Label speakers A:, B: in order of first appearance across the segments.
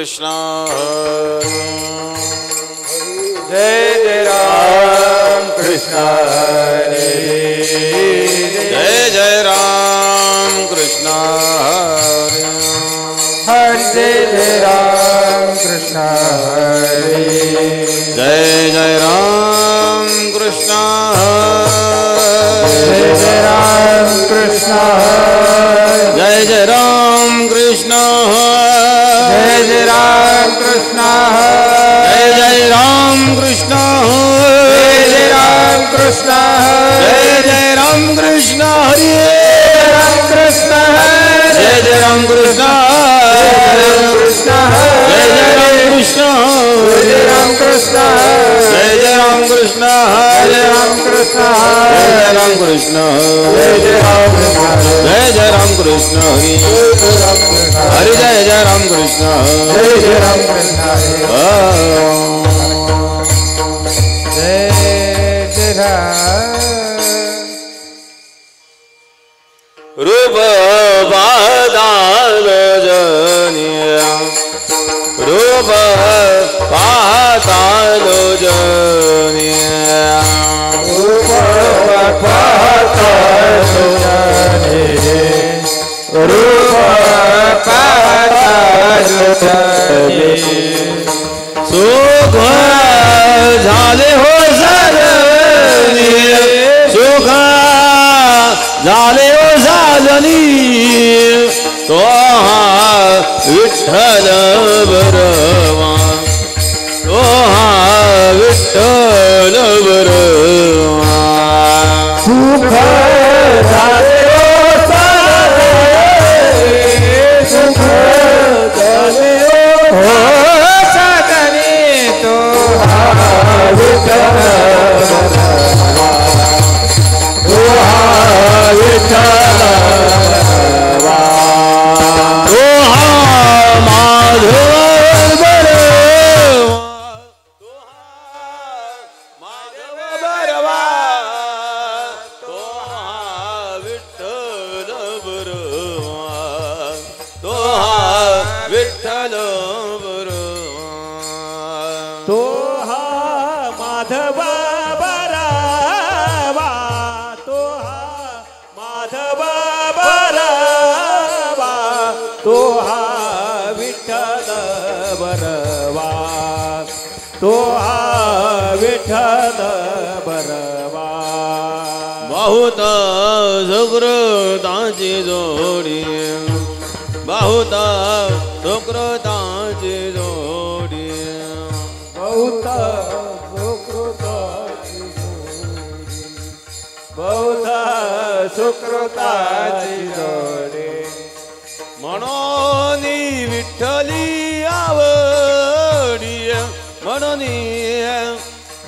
A: कृष्ण
B: जय जय राम कृष्ण हरे
A: जय जय राम कृष्ण हरे
B: हरे जय जय राम कृष्ण हरे
A: जय जय राम कृष्ण
B: जय जय राम कृष्ण
A: जय जय राम कृष्ण
B: जय जय राम कृष्ण
A: जय जय राम कृष्ण
B: जय जय राम कृष्ण
A: जय जय राम कृष्ण हरे
B: राम कृष्ण
A: जय जय राम कृष्ण
B: कृष्ण
A: जय जय राम कृष्ण
B: जय राम कृष्ण
A: जय जय राम कृष्ण
B: जय राम कृष्ण
A: जय जय राम कृष्ण
B: जय जय राम
A: जय जय राम कृष्ण हरे जय जय राम कृष्ण
B: जय जय राम कृष्ण जय जय राम
A: रूप पाताल जनिया रूप पाताल जनिया
B: रूप पाताल जनिया रूप पाताल जनिया
A: सुख झाले हो साजनी सुख झाले हो साजनी तो विठ्ठल बरवा तो विठ्ठल बरवा
B: सुख झाले हो साजनी सुख झाले हो साजनी तो विठ्ठल
A: बहुत सुकृताची जोडी बहुत सुकृताची जोडी
B: बहुत सुकृताची जोडी बहुत सुकृताची जोडी
A: म्हणून विठ्ठली आवडी म्हणून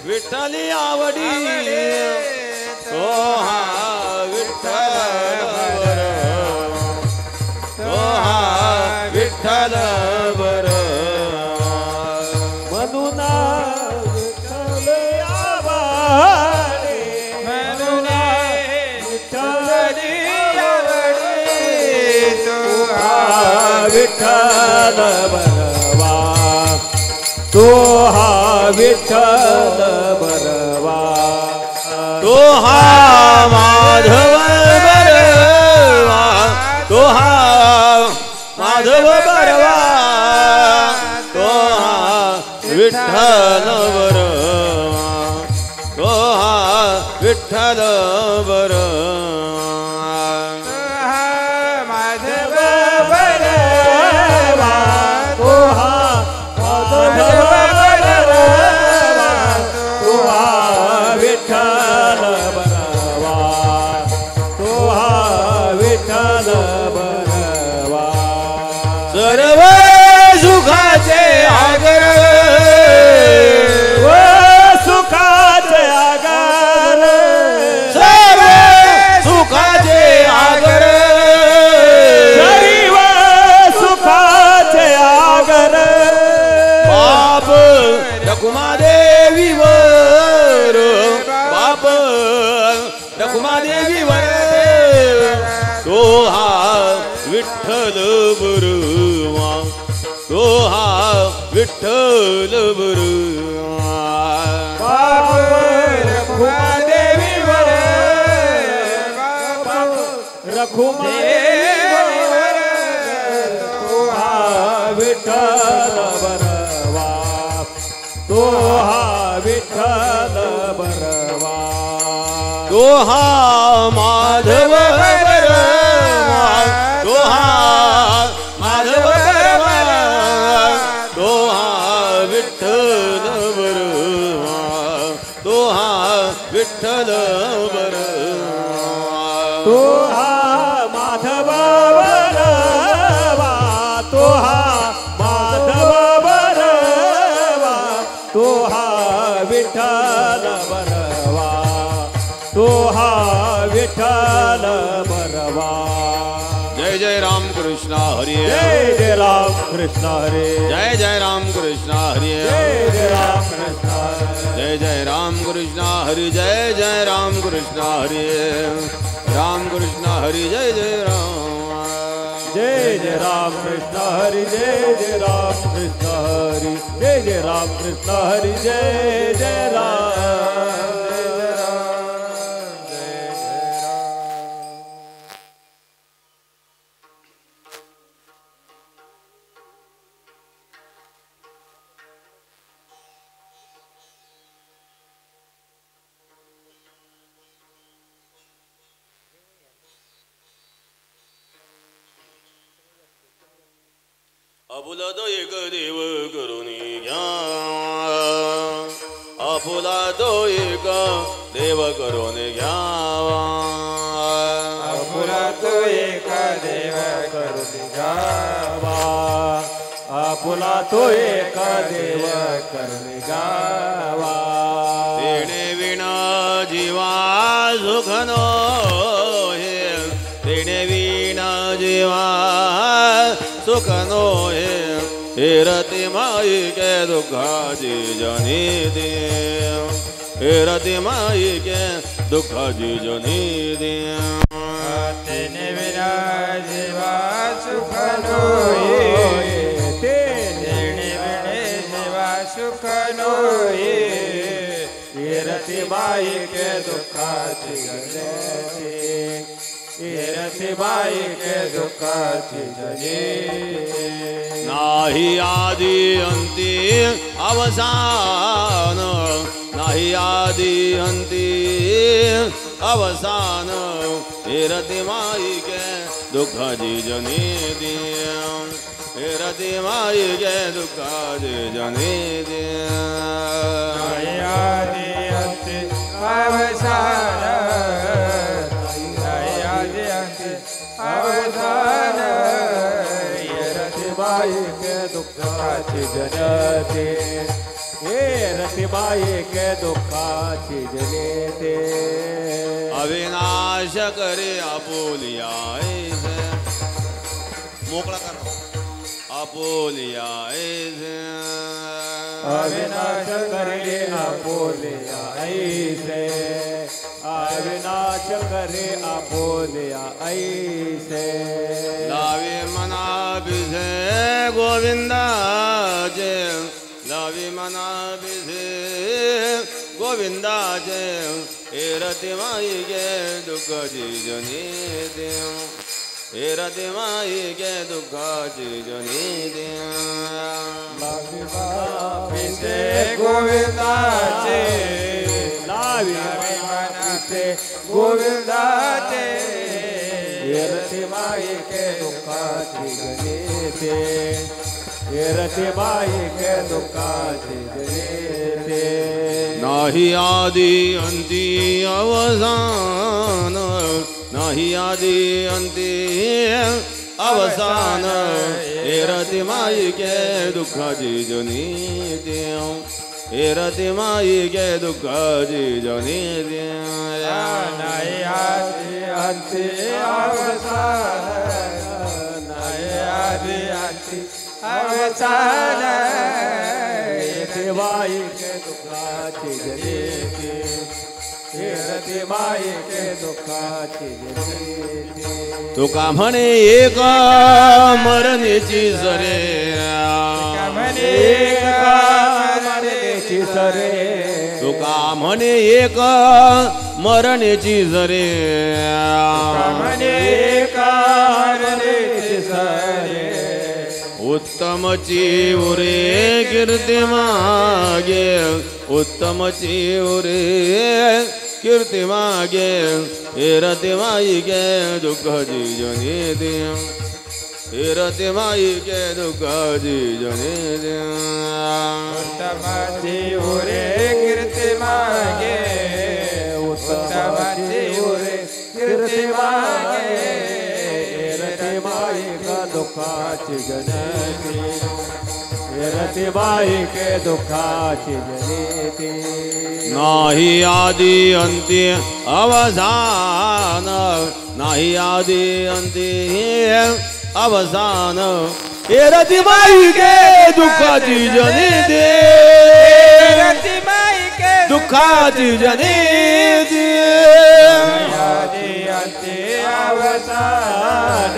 A: विठ्ठली आवडी तो विठ्ठल तो विठ्ठल बर
B: म्हणून विठ्ठल आवडी म्हणून विठ्ठली आवडी तो विठ्ठल बरवा तो विठ्ठल बरवा
A: तो माधव बरवा तो माधव बरवा तो विठ्ठल बरवा तो विठ्ठल बरवा
B: माधव बरवा तो माधव बरवा तो विठ्ठल बरवा तो विठ्ठल बरवा
A: सर्व सुखाचे आगर
B: व सुखाचे आगर
A: सर्व सुखाचे आगर
B: सर्व सुखाचे आगर
A: बाप रखुमादेवीवर बाप रखुमादेवीवर तो विठ्ठल बरवा तो विठ्ठल बर
B: रखुमादेवीवर रखुमादेवीवर तो हा विठ्ठल बरवा तो हा विठ्ठल बरवा
A: तो हा माधव बरवा तो हा माधव बरवा तो हा विठ्ठल बरवा तो हा विठ्ठल बरवा
B: तो हा माधव बरवा तो हा माधव बरवा तो हा विठ्ठल बरवा तो हा विठ्ठल बरवा
A: जय जय राम कृष्ण हरी
B: जय जय राम कृष्ण हरे
A: जय जय राम कृष्ण हरी
B: जय जय राम कृष्ण हरे
A: जय जय राम कृष्ण हरि जय जय राम कृष्ण हरि राम कृष्ण हरि जय जय राम
B: जय जय राम कृष्ण हरि जय जय राम कृष्ण हरि जय जय राम कृष्ण हरि जय जय राम
A: आपुला तो एक देव करुणी घ्या आपुला तो एक देव करून घ्यावा
B: आपुला तो एक देव करून घ्यावा आपुला तो एक देव करून घ्यावा
A: तेणे विना जीवा सुख नो हे तेणे विना जीवा सुख नो हे रति माई के दुःखाची जनी दे हे रति माई के दुःखाची जनी दे
B: तेने विना जीवा सुख नो तेने विने जीवा सुख नो ये रति बाई के दुःखाची जनी रति बाई के दुःखाची जनी
A: नाही आदि अंती अवसान नाही आदि अंती अवसान हे रति माई के दुःखाची जनी दे हे रति माई के दुःखाची जनी दे
B: नाही आदि अंती अवसान अवसान ये रतिबाई के दुःखाची जनते हे रतिबाई के दुःखाची जनते
A: अविनाश करे आपुलिया ऐसे मोकळा कर आपुलिया ऐसे
B: अविनाश करे आपुलिया ऐसे अविनाश करे आपुलिया ऐसे
A: लावे मना बिझे गोविंदाचे लावे मना बिझे गोविंदाचे हे रति माई के दुःखाची जनी देव हे रति माई के दुःखाची जनी देव
B: लावे गोविंदाचे लावे मनाचे गोविंदाचे हे रति माई के दुःखाची जनीते हे रति माई के दुःखाची जनीते
A: नाही आदि अंती अवसान नाही आदि अंती अवसान हे रति माई के दुःखाची जनी देव हे रति माई के दुःखाची जनी देव
B: नाही आदि अंती अवसान नाही आदि अंती अवसान हे बाई के दुःखाची जनीते हे रति बाई के दुःखाची जनीते
A: तुका म्हणे एक मरणीची सरे
B: म्हणे मरण्याची सरे
A: तुका म्हणे एक मरण्याची सरे
B: म्हणे मरण्याची सरे
A: उत्तमची उरे कीर्ती मागे उत्तमची उरे कीर्ती मागे हे रती माई गे दुःख जीजनी दे हे रती माई गे दुःख जीजनी दे
C: उत्तमची उरे कीर्ती मागे उत्तमची उरे कीर्ती मागे
B: रती माई का दुःखाची जननी रती माई के दुःखाची जननी
A: नाही आदि अंती अवसान नाही आदि अंती अवसान हे रती माई के दुःखाची जनी दे
C: रती माई के
A: दुःखाची जनी दे
C: आदि अंती अवसान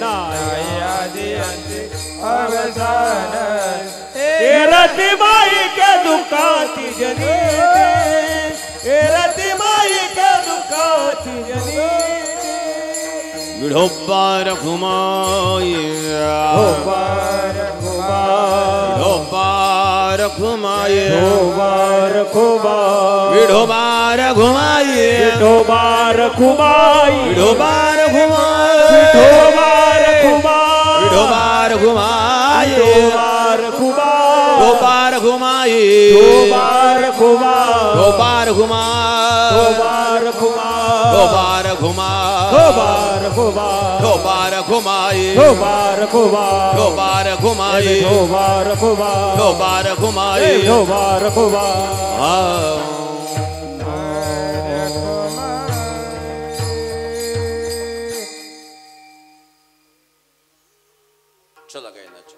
C: नाही आदि अंती अवसान
B: रती माई के दुःखाची जनी दे रती माई के दुःखाची जनी
A: विढोबा रखुमाई विढोबा रखुमाई विढोबा रखुमाई
B: विठोबा रखुमाई
A: विढोबा रखुमाई
B: विठोबा रखुमाई
A: विढोबा रखुमाई गोपार घुमाई
B: गोपार घुमा
A: गोपार घुमा
B: गोपार घुमा
A: गोपार घुमा
B: गोपार घुमा
A: गोपार घुमाई
B: गोपार घुमा
A: गोपार घुमाई
B: गोपार घुमा
A: गोपार घुमाई
B: गोपार घुमा
A: चला गए नाचो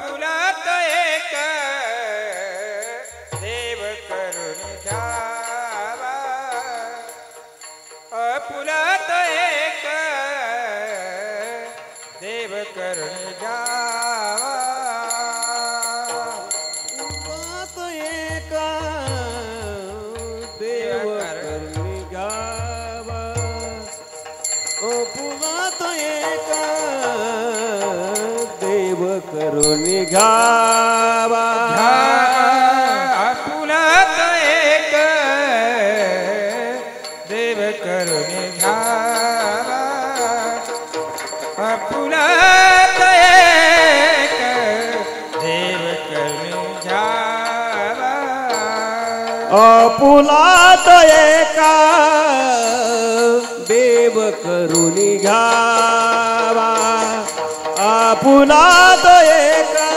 C: पुलात एक देव करून घ्यावा पुलात एक देव करून घ्यावा
B: एक देव करून घ्यावा पुलात एक देव करून घ्यावा
C: पुलात एक देव करून घ्यावा पुलात एक देव करून घ्यावा
B: पुलात एका देव करून घ्यावा पुलात एका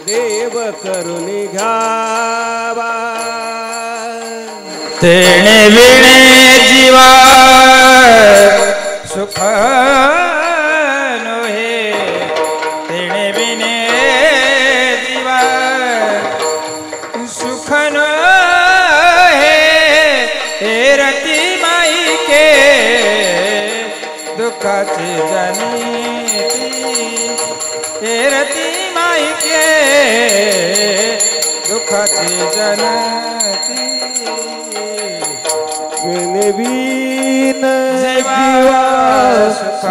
B: देव करून घ्यावा
C: तेणे विणे जीवा सुख नोहे तेणे विणे जीवा सुख नोहे हे रती माई के दुखाची जनीती हे रती माई के दुखाची जनती
B: विन
C: जीवा
B: सुख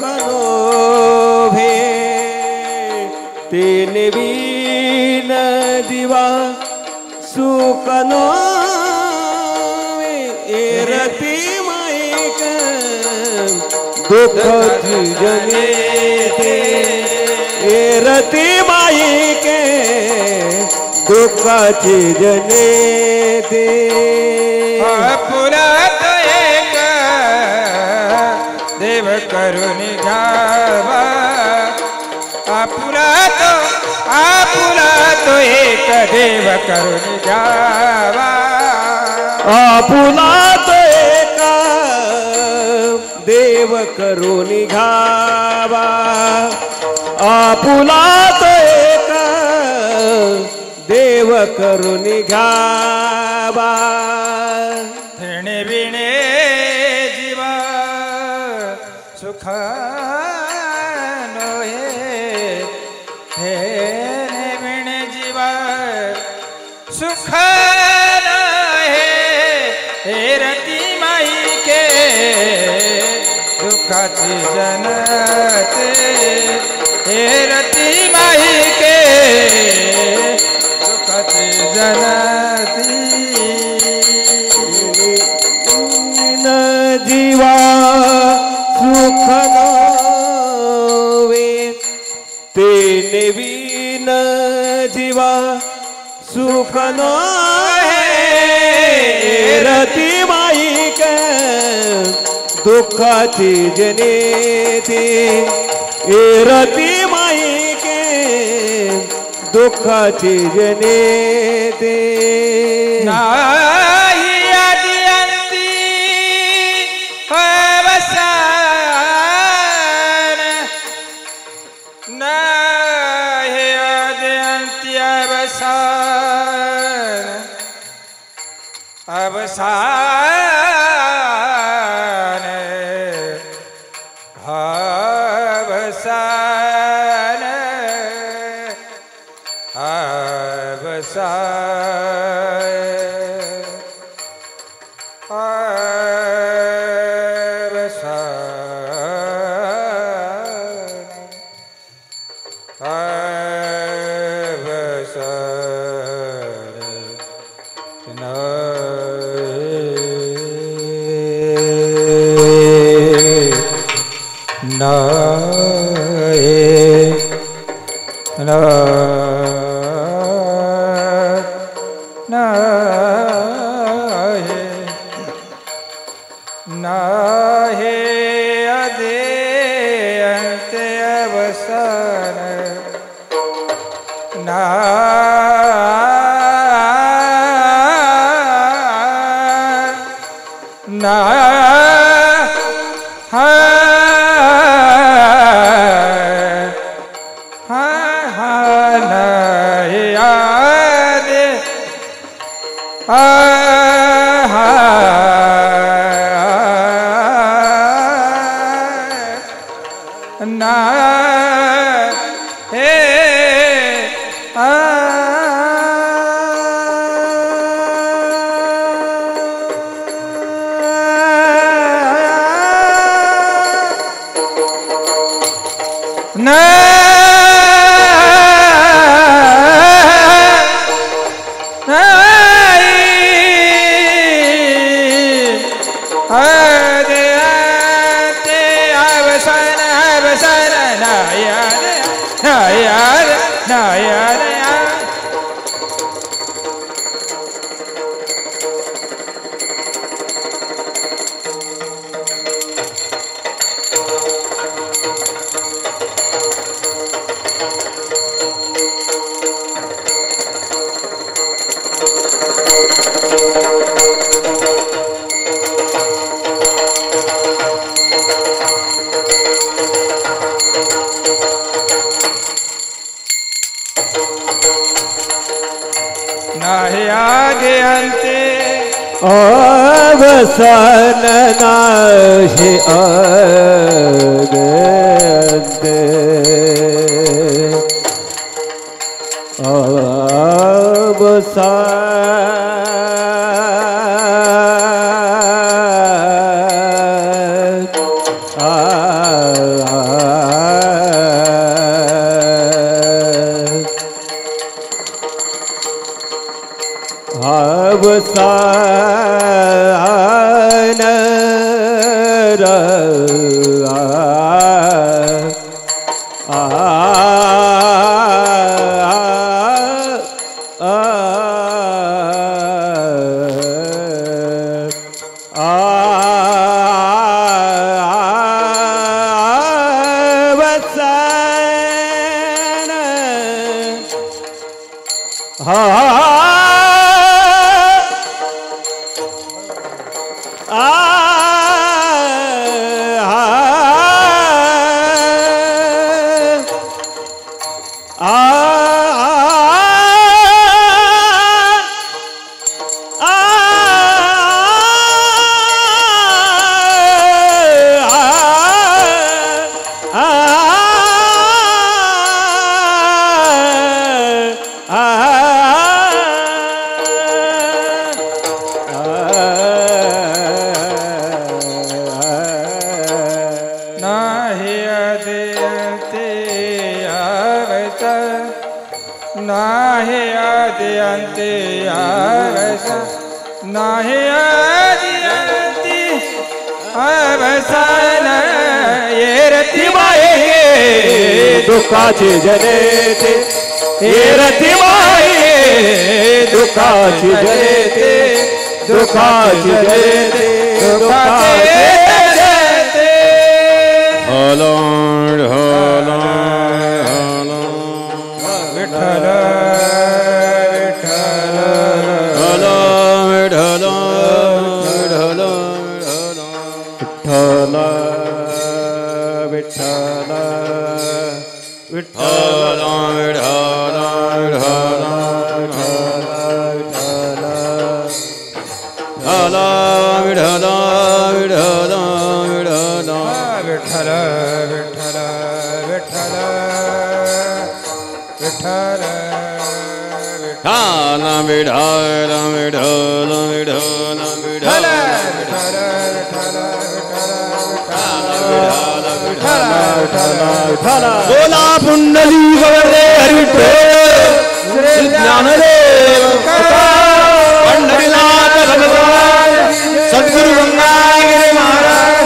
B: नोभे तीन विन जीवा सुख नोभे रती माईक दुःख जनेते रती माईके दुःखाची जनेते
C: आपुला तो एक देव करून घ्यावा आपुला तो एक देव करून घ्यावा
B: आपुला तो एक देव करून घ्यावा आपुला तो एक देव करून घ्यावा
C: धेणे बिणे जीवा सुख नोहे धेणे बिणे जीवा सुख नोहे हे रती माई के दुखाची जनते हे रती माई के दुखाची जनती
B: जीवा सुख नवे तेने विन जीवा सुख नहे रती माई के दुःखाची जनेते रती माई के दुःखाची जनेते
C: नाही आदि अंती अवसान नाही आदि अंती अवसान अवसान अवसान
B: अवसान नाशे अगंते अवसान
C: नाहि आदि अंति अवसान नाहि आदि अंति अवसान ये रति माये
B: दुःखाची जनेते हे रति माये दुःखाची जनेते दुःखाची जनेते दुःखाची जनेते
A: hello hello
C: Vitthal Vitthal
A: hello Vitthal Vitthal
B: Vitthal Vitthal
A: Vitthal
C: Vitthal Vitthal Vitthal Vitthal
A: Vitthal Vitthal Vitthal
B: बोला पुंडली वरदे हरिविठ्ठल ज्ञानदेव पंढरीनाथ भगवान सद्गुरु गंगागिरी महाराज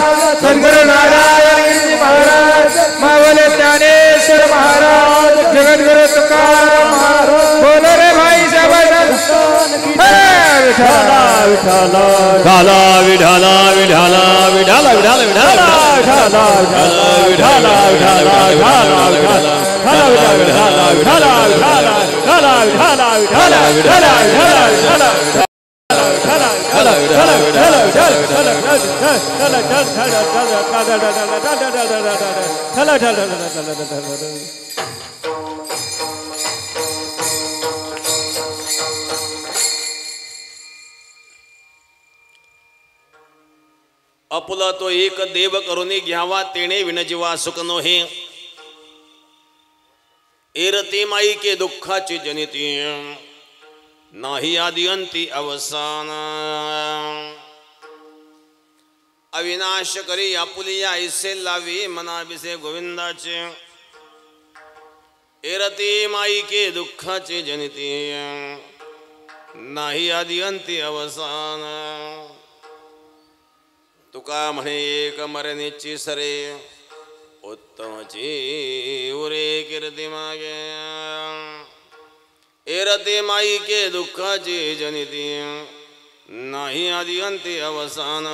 B: सद्गुरु नारायण महाराज
C: मावले ज्ञानेश्वर महाराज जगद्गुरु तुकाराम महाराज बोलो रे भाई साहब
B: विठ्ठल विठ्ठल विठ्ठल विठ्ठल विठ्ठल
A: अपुला तो एक देव करुणी घ्यावा तेणे विनजीवा सुख नोहे एरते माई के दुःखाची जनिती नाही आदि अंती अवसान अविनाश करी आपुलिया ऐसे लावी मना बिसे गोविंदाचे एरते माई के दुःखाची जनिती नाही आदि अंती अवसान तुका म्हणे एक मरणेची सरे उत्तमची उरे कीर्ती मागे एरते माई के दुःखाची जनिती नाही आदि अंती अवसान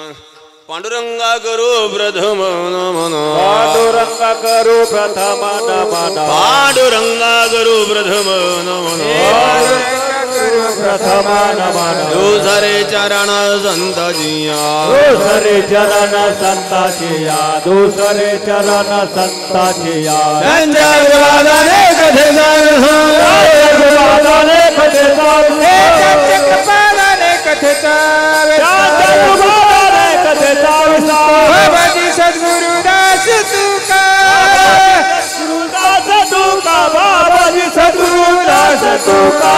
A: पांडुरंगा करू प्रथम नमन
B: पांडुरंगा करू प्रथम नमन
A: पांडुरंगा करू प्रथम नमन
B: प्रथम नमन
A: दुसरे चरण संत जिया
B: दूसरे चरण संता जिया दूसरे चरण संता जिया
A: त्यांच्या विवादाने कथेदार
B: विवादाने कथेदार
C: कृपाने कथेचा
B: विवादाने कथेदार
C: बाबाजी सद्गुरुदास तुका
B: गुरुदास तुका बाबाजी सद्गुरुदास तुका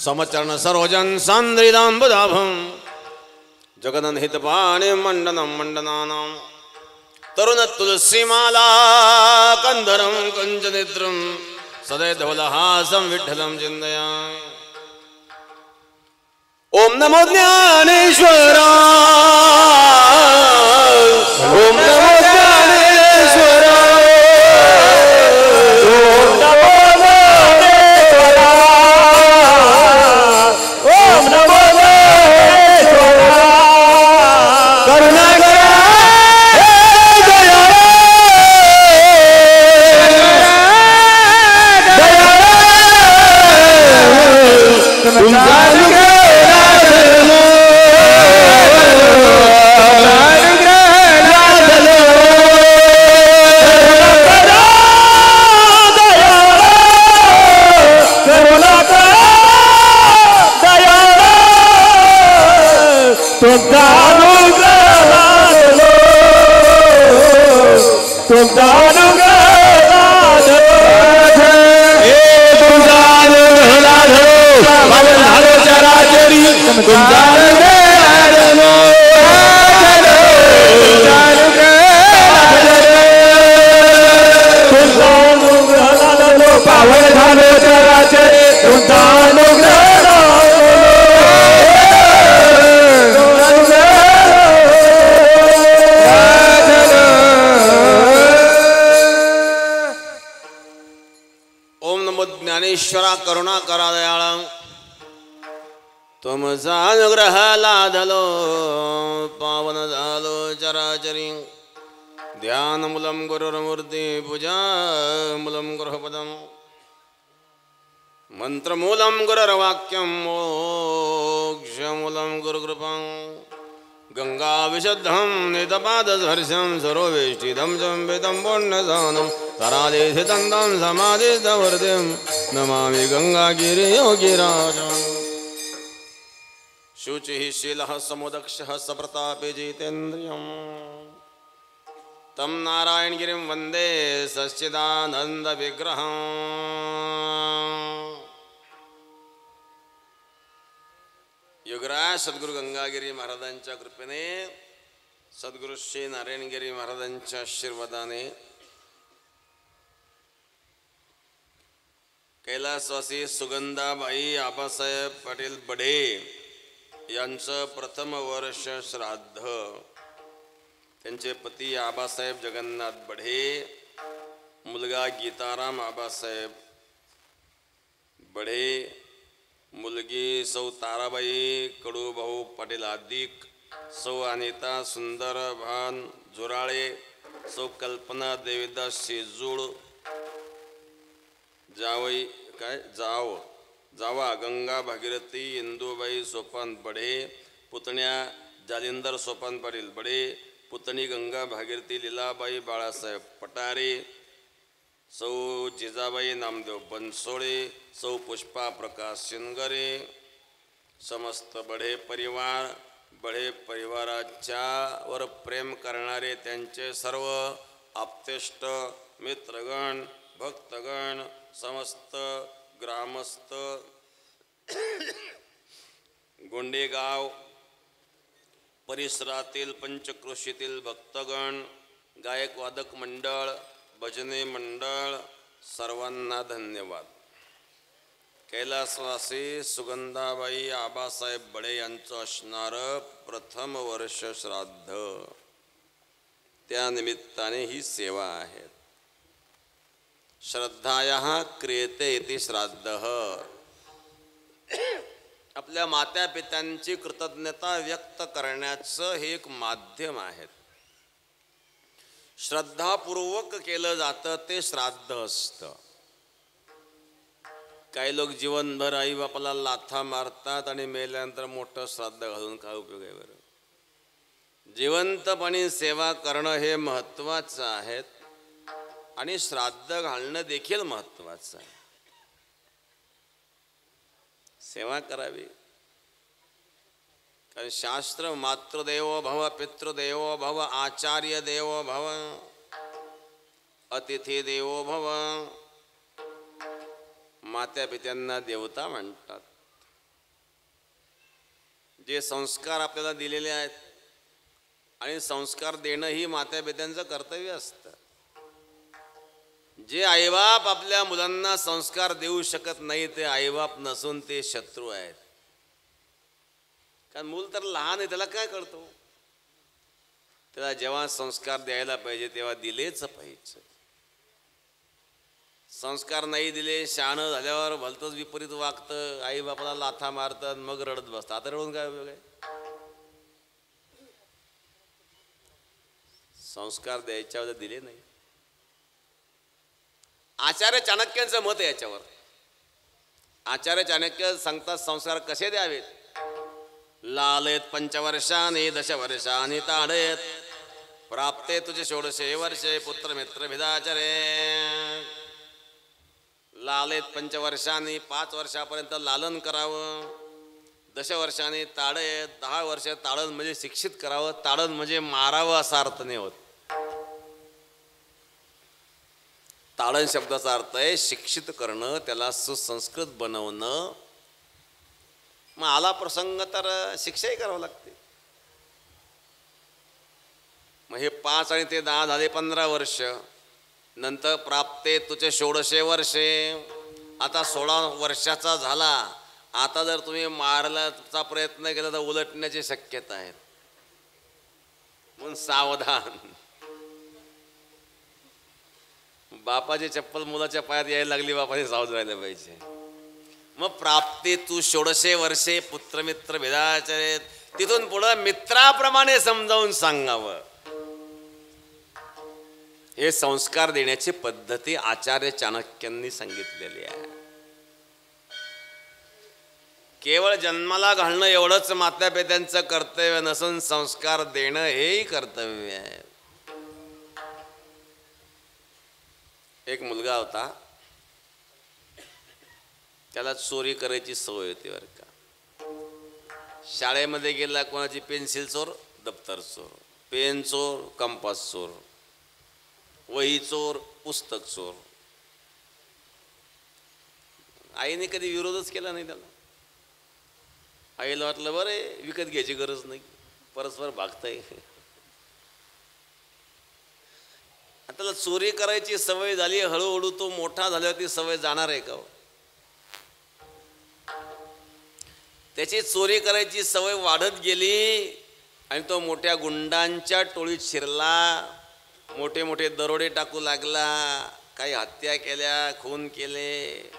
A: समचरण सरोजन सांद्रिदांबुदाभं जगदन हितपाणे मंडनं मंडनानां तरुण तुलसीमाला कंदरं कंचनेत्रं सदैधवलहासं विठ्ठलं चिन्तयामि ओम नमो ज्ञानेश्वराय ओम नमो ज्ञानेश्वराय
B: ओम नमो ओम नमो
A: करुणा
B: पावन झालो
A: ईश्वरा करुणा करा दयाळा तुमचा अनुग्रह लादलो पावन झालो चराचरी ध्यानमूलं गुरुर्मूर्ती पूजा मूलं गृहपदं मंत्रमूलं गुरुर्वाक्यं मोक्षमूलं गुरुकृपां गंगा विशुद्धं नितपादस्पर्शं सरोवेष्टितं संवितं पुण्यसानं तरादेशितं समाधितवर्तिं नमामि गंगागिरियोगिराजम् शुचिः शीलः समुदक्षः सप्रतापे जितेन्द्रियम् तं नारायणगिरिं वन्दे सच्चिदानन्दविग्रहम् युगराज सद्गुरु गंगागिरी महाराजांच्या कृपेने सद्गुरु श्री नारायणगिरी महाराजांच्या आशीर्वादाने कैलासवासी सुगंधाबाई आबासाहेब पाटील बडे यांचं प्रथम वर्ष श्राद्ध त्यांचे पती आबासाहेब जगन्नाथ बढे मुलगा गीताराम आबासाहेब बढे मुलगी सौ ताराबाई कडूभाऊ पाटील आदिक सौ अनिता सुंदर भान झुराळे सौ कल्पना देवीदास शेजूळ जावई जावा गंगा भागीरथी इंदुबाई सोपान बढे पुतण्या जालिंदर सोपान पाटील बढे पुतणी गंगा भागीरथी लीलाबाई बाळासाहेब पटारे सौ जिजाबाई नामदेव बनसोळे सौ पुष्पा प्रकाश शिनगरे समस्त बढे परिवाराच्या वर प्रेम करणारे त्यांचे सर्व आप्तेष्ट मित्रगण भक्तगण समस्त ग्रामस्थ गोंडेगाव परिसरातील पंचक्रोशीतील भक्तगण गायक वादक मंडळ भजने मंडळ सर्वांना धन्यवाद. कैलासवासी सुगंधाबाई आबासाहेब बडे यांचं असणारं प्रथम वर्ष श्राद्ध त्या निमित्ताने ही सेवा आहे. श्रद्धायाः क्रियते इति श्राद्धः आपल्या माता पित्यांची कृतज्ञता व्यक्त करण्याचं हे एक माध्यम आहे. श्रद्धापूर्वक केलं जातं ते श्राद्ध असतं. काही लोक जीवनभर आई बापाला लाथा मारतात आणि मेल्यानंतर मोठं श्राद्ध घालून काय उपयोग आहे बरं. जिवंतपणी सेवा करणं हे महत्त्वाचं आहे आणि श्राद्ध घालणं देखील महत्त्वाचं आहे. सेवा करावी कारण शास्त्र मातृदेवो भव पितृदेवो भव आचार्य देवो भव अतिथी देवो भव. मात्या पित्यांना देवता म्हणतात. जे संस्कार आपल्याला दिलेले आहेत आणि संस्कार देणं ही मात्या पित्यांचं कर्तव्य असतं. जे आईबाप आपल्या मुलांना संस्कार देऊ शकत नाही ते आईबाप नसून ते शत्रू आहेत. कारण मूल तर लहान आहे त्याला काय कळतो. त्याला जेव्हा संस्कार द्यायला पाहिजे तेव्हा दिलेच पाहिजे. संस्कार नाही दिले शहाणं झाल्यावर भलतंच विपरीत वागतं आईबापाला लाथा मारतात मग रडत बसतात. आता रडून काय उपयोग आहे. संस्कार द्यायच्या वेळेला दिले नाही. आचार्य चाणक्यांचं मत आहे याच्यावर. आचार्य चाणक्य सांगतात संस्कार कसे द्यावेत. लालेत पंचवर्षांनी दशवर्षांनी ताडयेत प्राप्ते तुझे 16 वर्षे पुत्र मित्र भिदाचरे. लालेत पंचवर्षांनी 5 वर्षापर्यंत लालन करावं. दशवर्षांनी ताडयेत 10 वर्ष ताडण म्हणजे शिक्षित करावं. ताडण म्हणजे मारावं असा अर्थ नाही होत. ताडण शब्दाचा अर्थ आहे शिक्षित करणं त्याला सुसंस्कृत बनवणं. मग आला प्रसंग तर शिक्षाही करावं लागते. मग हे 5 आणि ते 10 झाले 15 वर्ष. नंतर प्राप्ते तुझे 16 वर्षे. आता 16 वर्षाचा झाला. आता जर तुम्ही मारण्याचा प्रयत्न केला तर उलटण्याची शक्यता आहे म्हणून सावधान. बापाची चप्पल मुलाच्या पायात यायला लागली, बापाने सावध राहिलं पाहिजे. मग प्राप्ती तू 16 वर्षे पुत्रमित्र भेदाचरे, तिथून पुढं मित्राप्रमाणे समजावून सांगावं. हे संस्कार देण्याची पद्धती आचार्य चाणक्यांनी सांगितलेली आहे. केवळ जन्माला घालणं एवढंच मातापित्यांचं कर्तव्य नसून संस्कार देणं हेही कर्तव्य आहे. एक मुलगा होता, त्याला चोरी करायची सवय होती बरं का. शाळेमध्ये गेला, कोणाची पेन्सिल चोर, दप्तर चोर, पेन चोर, कंपास चोर, वही चोर, पुस्तक चोर. आईने कधी विरोधच केला नाही त्याला. आईला वाटलं बरं विकत घ्यायची गरज नाही, परस्पर भागताय. त्याला चोरी करायची सवय झाली, हळूहळू तो मोठा झाल्यावर ती सवय जाणार आहे का? त्याची चोरी करायची सवय वाढत गेली आणि तो मोठ्या गुंडांच्या टोळीत शिरला. मोठे मोठे दरोडे टाकू लागला, काही हत्या केल्या, खून केले.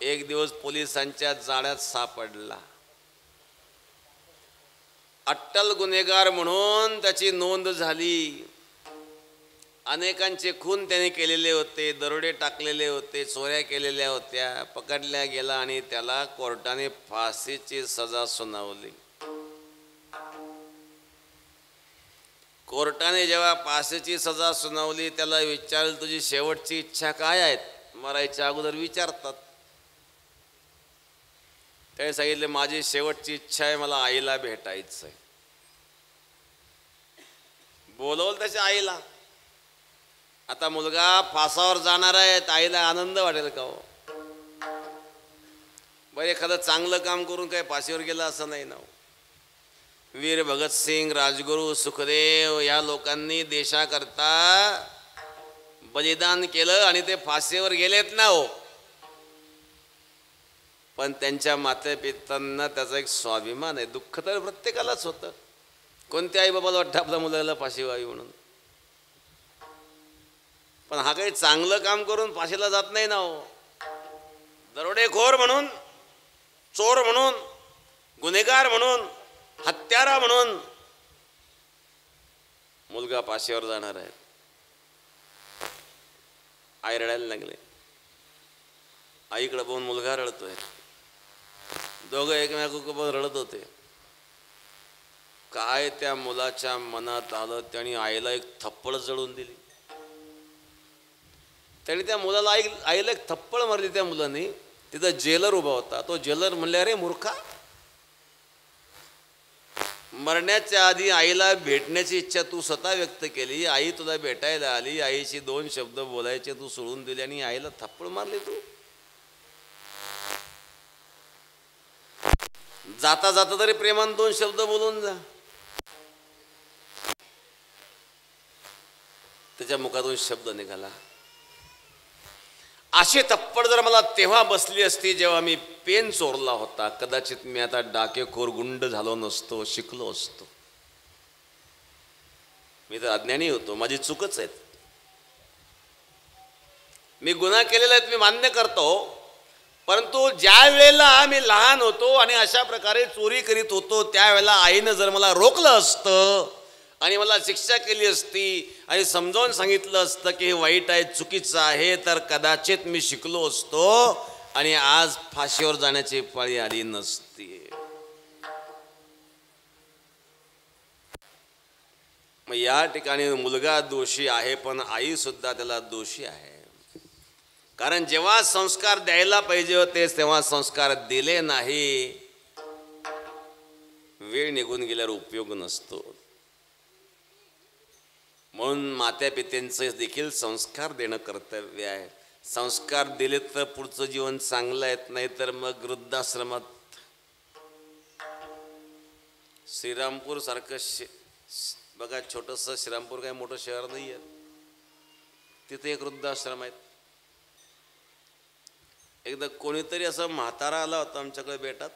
A: एक दिवस पोलिसांच्या जाळ्यात सापडला. अट्टल गुन्हेगार म्हणून त्याची नोंद झाली. अनेकांचे खून त्याने केलेले होते, दरोडे टाकलेले होते, चोऱ्या केलेल्या होत्या. पकडल्या गेला आणि त्याला कोर्टाने फाशीची सजा सुनावली. कोर्टाने जेव्हा फाशीची सजा सुनावली, त्याला विचारलं तुझी शेवटची इच्छा काय आहे? मरायच्या अगोदर विचारतात. त्याने सांगितले माझी शेवटची इच्छा आहे, मला आईला भेटायचं आहे. बोलवलं त्याच्या आईला. आता मुलगा फासावर जाणार आहे, आईला आनंद वाटेल का हो? बरं एखादं चांगलं काम करून काय फाशीवर गेला असं नाही ना. वीर भगतसिंग, राजगुरू, सुखदेव या लोकांनी देशाकरता बलिदान केलं आणि ते फाशीवर गेलेत ना हो. पण त्यांच्या मातापित्यांना त्याचा एक स्वाभिमान आहे. दुःख तर प्रत्येकालाच होतं. कोणत्या आई बाबाला वाटतं आपल्या मुलाला फाशी व्हावी म्हणून? पण हा काही चांगलं काम करून फाशीला जात नाही ना हो. दरोडेखोर म्हणून, चोर म्हणून, गुन्हेगार म्हणून, हत्यारा म्हणून मुलगा फाशीवर जाणार आहे. आई रडायला लागले. आईकडे बघून मुलगा रडतोय. दोघं एकमेकांकडे रडत होते. काय त्या मुलाच्या मनात आलं, त्याने आईला एक थप्पड जळून दिली. त्याने त्या मुलाला आईला एक थप्पड मारली त्या मुलाने. तिथं जेलर उभा होता. तो जेलर म्हणले अरे मूर्खा, मरण्याच्या आधी आईला भेटण्याची इच्छा तू स्वतः व्यक्त केली, आई तुला भेटायला आली, आईशी 2 शब्द बोलायचे तू सोडून दिले आणि आईला थप्पड मारली तू. जाता जाता तरी प्रेमान 2 शब्द बोलून जा. त्याच्या मुखातून शब्द निघाला, अशी थप्पड जर मला तेव्हा बसली असती जेव्हा मी पेन चोरला होता, कदाचित मी आता डाकेखोर गुंड झालो नसतो, शिकलो असतो. मी तर अज्ञानी होतो, माझी चूकच आहे. मी गुन्हा केलेला आहे मी मान्य करतो. परंतु ज्या वेळेला मी लहान होतो आणि अशा प्रकारे चोरी करीत होतो, त्यावेळेला आईनं जर मला रोखलं असतं आणि मला शिक्षा केली असती आणि समजावून सांगितलं असतं की हे वाईट आहे, चुकीचं आहे, तर कदाचित मी शिकलो असतो आणि आज फाशीवर जाण्याची पाळी आली नसती. मग या ठिकाणी मुलगा दोषी आहे, पण आई सुद्धा त्याला दोषी आहे. कारण जेव्हा संस्कार द्यायला पाहिजे होते तेव्हा संस्कार दिले नाही. वेळ निघून गेल्यावर उपयोग नसतो. म्हणून मात्या पित्यांचं देखील संस्कार देणं कर्तव्य आहे. संस्कार दिले तर पुढचं जीवन चांगलं येत नाही तर मग वृद्धाश्रमात. श्रीरामपूर सारखं बघा, छोटंसं श्रीरामपूर काय मोठं शहर नाही आहे, तिथे एक वृद्धाश्रम आहे. एकदा कोणीतरी असं म्हातारा आला होता आमच्याकडे बेटात,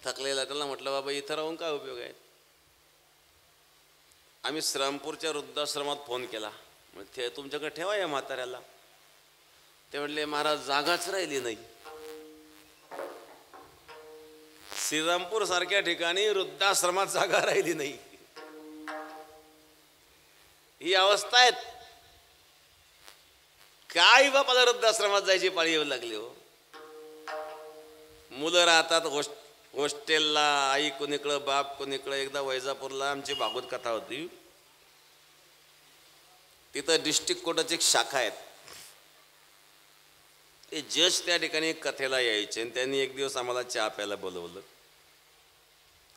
A: थकलेला. त्याला म्हटलं बाबा इथं राहून काय उपयोग आहे? आम्ही श्रीरामपूरच्या वृद्धाश्रमात फोन केला, ते तुमच्याकडे ठेवा या म्हाताऱ्याला. ते म्हणले महाराज जागाच राहिली नाही. श्रीरामपूर सारख्या ठिकाणी वृद्धाश्रमात जागा राहिली नाही. ही अवस्था आहे. काय बापाला वृद्धाश्रमात जायची पाळी येऊ लागली हो. मुलं राहतात हॉस्टेलला, आई कोणीकडं बाप कोणीकडं. एकदा वैजापूरला आमची भागवत कथा होती. तिथं डिस्ट्रिक्ट कोर्टाची एक शाखा आहेत. ते जज त्या ठिकाणी कथेला यायचे आणि त्यांनी एक दिवस आम्हाला चहा प्यायला बोलवलं.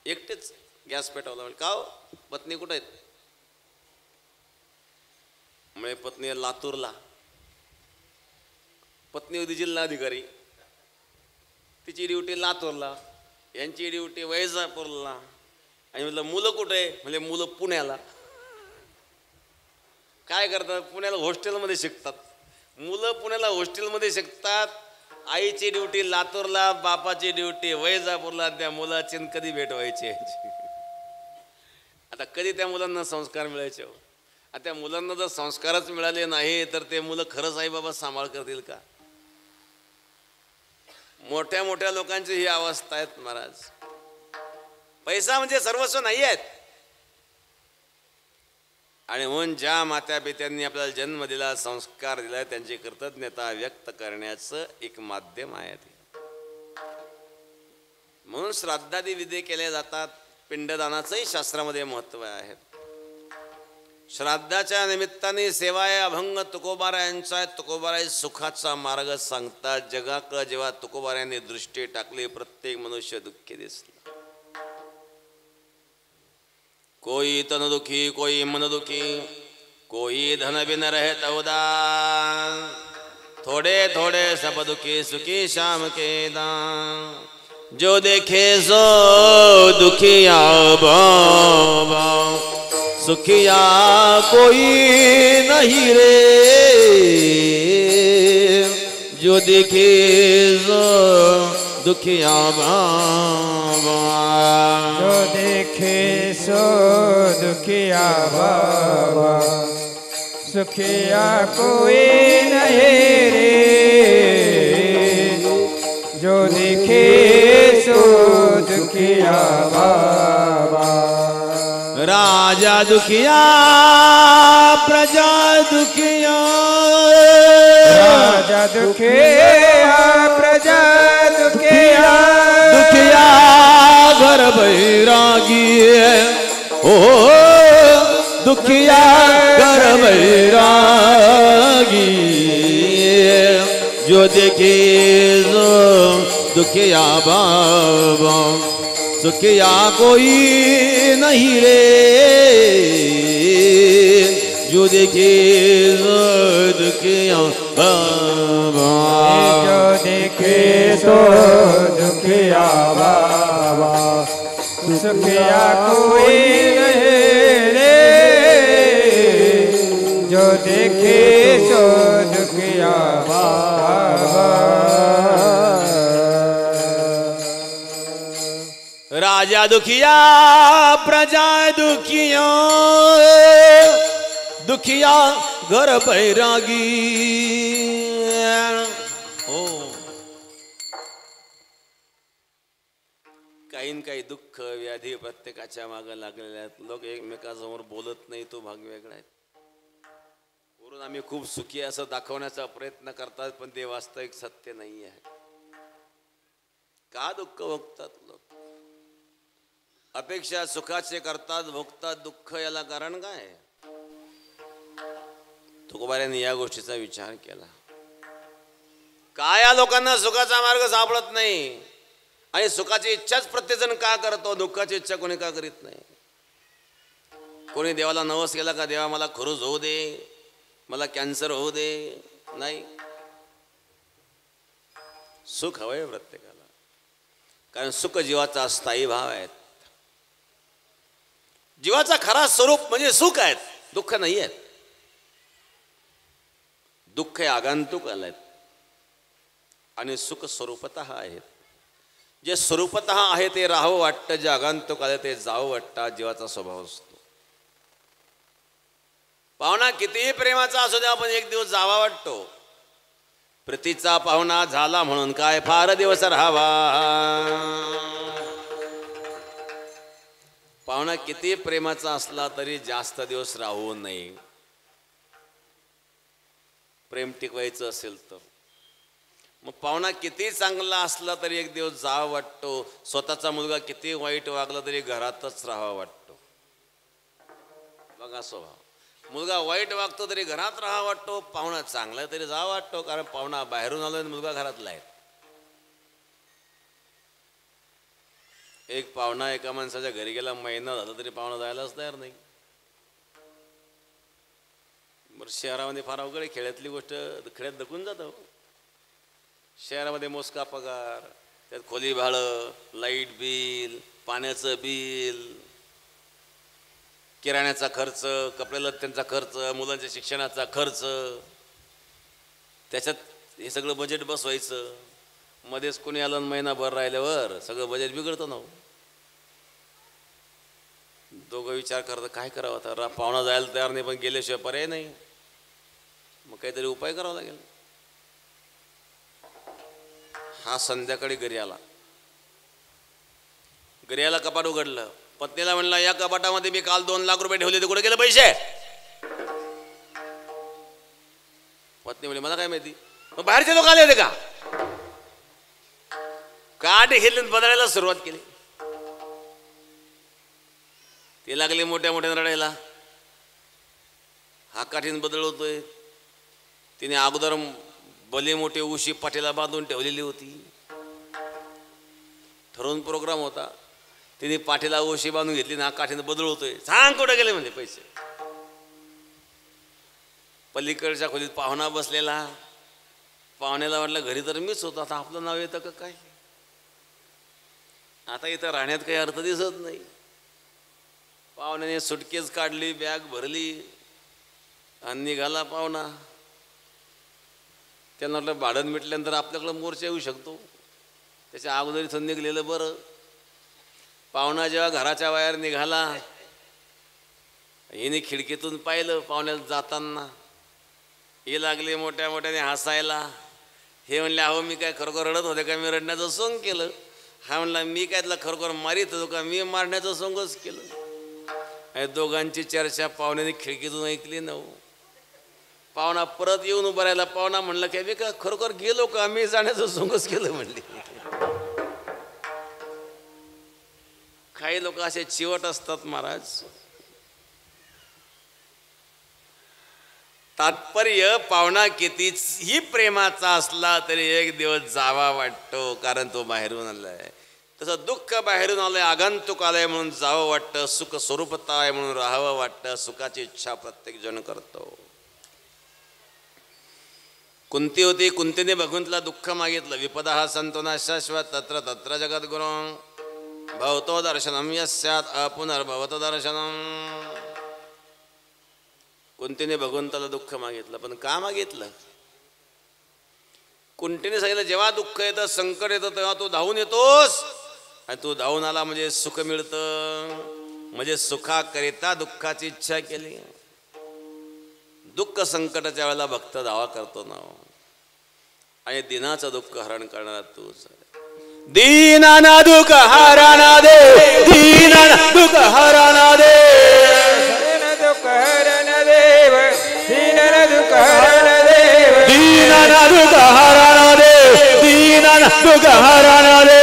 A: एकटेच गॅस पेटवला. म्हणजे का हो पत्नी कुठं आहेत? म्हणजे पत्नी लातूरला. पत्नी होती जिल्हाधिकारी, तिची ड्युटी लातूरला, यांची ड्युटी वैजापूरला. आणि म्हटलं मुलं कुठे आहे? म्हणजे मुलं पुण्याला. काय करतात? पुण्याला हॉस्टेलमध्ये शिकतात. मुलं पुण्याला हॉस्टेलमध्ये शिकतात. आईची ड्युटी लातूरला, बापाची ड्युटी वैजापूरला. त्या मुलाची कधी भेट व्हायची? आता कधी त्या मुलांना संस्कार मिळायचे हो? आता त्या मुलांना जर संस्कारच मिळाले नाही तर ते मुलं खरंच आई बाबा सांभाळ करतील का? मोठ्या मोठ्या लोकांची ही अवस्था आहेत महाराज. पैसा म्हणजे सर्वस्व नाही आहेत. आणि म्हणून ज्या मात्या पित्यांनी आपल्याला जन्म दिला, संस्कार दिला, त्यांची कृतज्ञता व्यक्त करण्याचं एक माध्यम आहे ते. म्हणून श्राद्धादी विधी केले जातात. पिंडदानाचंही शास्त्रामध्ये महत्त्व आहे. श्राद्धाच्या निमित्ताने सेवाय अभंग तुकोबारायांचा. तुकोबाराय सुखाचा मार्ग सांगतात. जगाकडे जेव्हा तुकोबारायांनी दृष्टी टाकली, प्रत्येक मनुष्य दुःखी दिसला. कोई तन दुखी, कोई मन दुखी, कोई धन बिन रहत उदार. थोड़े थोड़े सब दुखी, सुखी शाम के दान. जो देखे सो दुखिया बाबा, सुखिया कोई नहीं रे. जो देखे सो दुखिया बाबा,
C: जो देखे सो दुखिया बाबा, सुखिया कोई नहीं रे. जो देखे सो दुखिया बाबा.
B: राजा दुखिया प्रजा दुखिया.
C: राजा दुखिया प्रजा दुखिया.
B: दुखिया घर बैरागी. ओ दुखिया घर बैरागी. जो देखे सो दुखिया बाबा, सुखिया कोई नहीं रे. जो देखे सो दुखिया बाबा.
C: जो देखे सो दुखिया बाबा, सुखिया कोई नहीं रे. जो देखे सो दुखिया बाबा.
B: राजा दुखिया प्रजा दुखिया. दुखिया घर बैरागी. हो काही दुःख व्याधी प्रत्येकाच्या मागे लागलेल्या आहेत. लोक एकमेकांसमोर बोलत नाही, तो भाग वेगळा आहे. वरून आम्ही खूप सुखी असं दाखवण्याचा प्रयत्न करतात, पण ते वास्तविक सत्य नाही आहे. का दुःख भोगतात लोक? अपेक्षा सुखाचे करतात, भोगतात दुःख. याला कारण काय? तुकोबारायांनी या गोष्टीचा विचार केला. का या लोकांना सुखाचा मार्ग सापडत नाही? आणि सुखाची इच्छाच प्रत्येकजण का करतो, दुःखाची इच्छा कोणी का करीत नाही? कोणी देवाला नवस केला का, देवा मला खरूज होऊ दे, मला कॅन्सर होऊ दे? नाही. सुख हवंय प्रत्येकाला, कारण सुख जीवाचा स्थायी भाव आहे. जीवाचा खरा स्वरूप म्हणजे सुख आहेत, दुःख नाही आहेत. दुःख हे आगंतुक आलेत आणि सुख स्वरूपतः आहेत. जे स्वरूपतः आहे ते राहावं वाटतं, जे आगंतुक आले ते जावं वाटतं. जीवाचा स्वभाव असतो. पाहुणा कितीही प्रेमाचा असू द्या पण एक दिवस जावा वाटतो. प्रीतीचा पाहुणा झाला म्हणून काय फार दिवस राहावा. पाहुणा किती प्रेमाचा असला तरी जास्त दिवस राहू नये. प्रेम टिकवायचं असेल तर. मग पाहुणा किती चांगला असला तरी एक दिवस जावं वाटतो. स्वतःचा मुलगा किती वाईट वागला तरी घरातच राहावा वाटतो. बघा स्वभाव. मुलगा वाईट वागतो तरी घरात राहावा वाटतो. पाहुणा चांगला तरी जावा वाटतो, कारण पाहुणा बाहेरून आला आणि मुलगा घरातला आहे. एक पाहुणा एका माणसाच्या घरी गेला, महिना झाला तरी पाहुणा जायलाच तयार नाही. बरं, शहरामध्ये फार अवघड आहे. खेड्यातली गोष्ट खेड्यात दखून जातं. शहरामध्ये मोजका पगार, त्यात खोली भाडं, लाईट बिल, पाण्याचं बिल, किराण्याचा खर्च, कपडे लत्त्यांचा खर्च, मुलांच्या शिक्षणाचा खर्च, त्याच्यात हे सगळं बजेट बसवायचं. मध्येच कोणी आलं महिनाभर राहिल्यावर सगळं बजेट बिघडतं ना. दोघं विचार करतात काय करावं आता. पाहुणा जायला तयार नाही पण गेल्याशिवाय पर्याय नाही. मग काहीतरी उपाय करावा लागेल. हा संध्याकाळी घरी आला. कपाट उघडलं. पत्नीला म्हणला, या कपाटामध्ये मी काल 2 लाख रुपये ठेवले होते, कुठे गेले पैसे? पत्नी म्हणली, मला काय माहिती. मग बाहेरचे लोक आले होते का? काठ घेतली बदलायला सुरुवात केली. ते लागले मोठ्या मोठ्या रडायला. हा काठीन बदलवतोय. तिने अगोदर भले मोठे उशी पाठीला बांधून ठेवलेली होती. ठरवून प्रोग्राम होता. तिने पाठीला उशी बांधून घेतली ना, काठीनं बदलवतोय. सांग कुठे गेले म्हणजे पैसे. पलीकडच्या खोलीत पाहुणा बसलेला. पाहुण्याला वाटलं घरी तर मीच होतो, आता आपलं नाव येतं का काय. आता इथं राहण्यात काही अर्थ दिसत नाही. पाहुण्याने सुटकेस काढली, बॅग भरली आणि निघाला पाहुणा. त्यांना वाटलं भाडण मिटल्यानंतर आपल्याकडं मोर्चा येऊ शकतो, त्याच्या अगोदर इथं निघलेलं बरं. पाहुणा जेव्हा घराच्या बाहेर निघाला, हिने खिडकीतून पाहिलं पाहुण्याला जाताना. हे लागले मोठ्या मोठ्याने हसायला. हे म्हणले, अहो मी काय खरोखर रडत होते का? मी रडण्याचं सोंग केलं. हा म्हणला, मी काय त्याला खरोखर मारित होतो का? मी मारण्याचं सोंगच केलं. दोघांची चर्चा पाहुण्याने खिडकीतून ऐकली ना. पाहुणा परत येऊन उभं राहिला. पाहुणा म्हणलं की मी का खरोखर गेलो का? मी जाण्याचं सोंगच केलं म्हणली. काही लोक असे चिवट असतात महाराज. तात्पर्य, पाहुणा कितीही प्रेमाचा असला तरी एक दिवस जावा वाटतो, कारण तो बाहेरून आलाय. तसं दुःख बाहेरून आलंय, आगंतुक आलंय म्हणून जावं वाटतं. सुख स्वरूपता आहे म्हणून राहावं वाटतं. सुखाची इच्छा प्रत्येक जण करतो. कुंती होती, कुंतीने भगवंतला दुःख मागितलं. विपदा हा संतोना शाश्वत तत्र तत्र जगद्गुरू भवतो दर्शनम यस्यात अपुनर्भवत दर्शनम. कुंतीने भगवंताला दुःख मागितलं, पण का मागितलं? कुंतीने सांगितलं, जेव्हा दुःख येतं, संकट येतं, तेव्हा तू धावून येतोस. आणि तू धावून आला म्हणजे सुख मिळतं. म्हणजे सुखाकरिता दुःखाची इच्छा केली. दुःख संकटाच्या वेळेला भक्त धावा करतो ना. आणि दिनाचं दुःख हरण करणारा तूच. दीनाना दुःख हरणा दे, दीनाना दुःख हरणा दे,
C: दुःख हरण देव, दीनाना दुःख हरण देव,
B: दीनाना दुःख हरणा दे, दीनाना दुःख हरणा दे,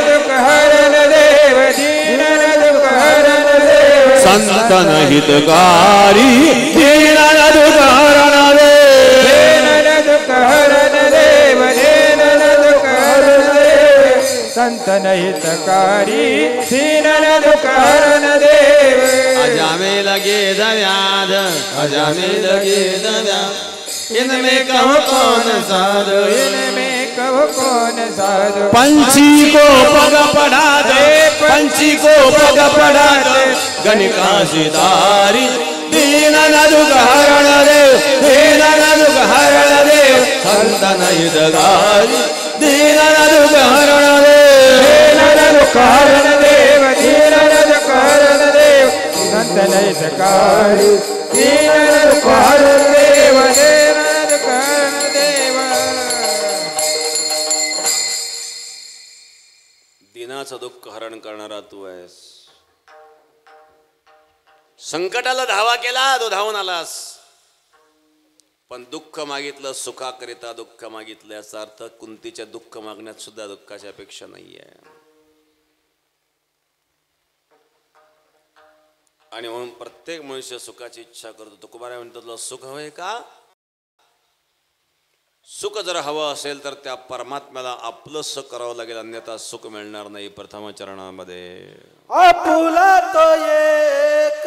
C: दुःख हरण देव, दीनाना दुःख हरण देव,
B: संतन हितकारी दीनाना दुःख हरणा दे,
C: दीनाना दुःख हरण देव, दीनाना दुःख हरण देव, संतन हितकारी दीनाना दुःख हरण देव.
B: अजामे लगे दव्याद, अजामे लगे दव्याद, इनमें कहो कौन साधु,
C: इनमें कहो कौन साधु.
B: पंछी को पग पढ़ा दे, पंछी को पग पढ़ा दे, गणिका सितारी दीनाना दुःख हरण दे, दीनाना दुःख हरण दे, संतन हितकारी दीनाना दुःख हरण दे,
C: दीनाना दुःख हरण देव, दीनाना दुःख हरण देव, संतन हितकारी
B: हरण करणारा तू आहेस. संकटाला धावा केला तो धावून आलास, पण दुःख मागितलं सुखाकरिता दुःख मागितलं. याचा अर्थ कुंतीच्या दुःख मागण्यात सुद्धा दुःखाची अपेक्षा नाहीये. आणि म्हणून प्रत्येक मनुष्य सुखाची इच्छा करतो. तुकोबाराय म्हणतो तुला सुख हवंय का? सुख जर हवं असेल तर त्या परमात्म्याला आपलंसं करावं लागेल, अन्यथा सुख मिळणार नाही. प्रथम चरणामध्ये
D: आपुला तो एक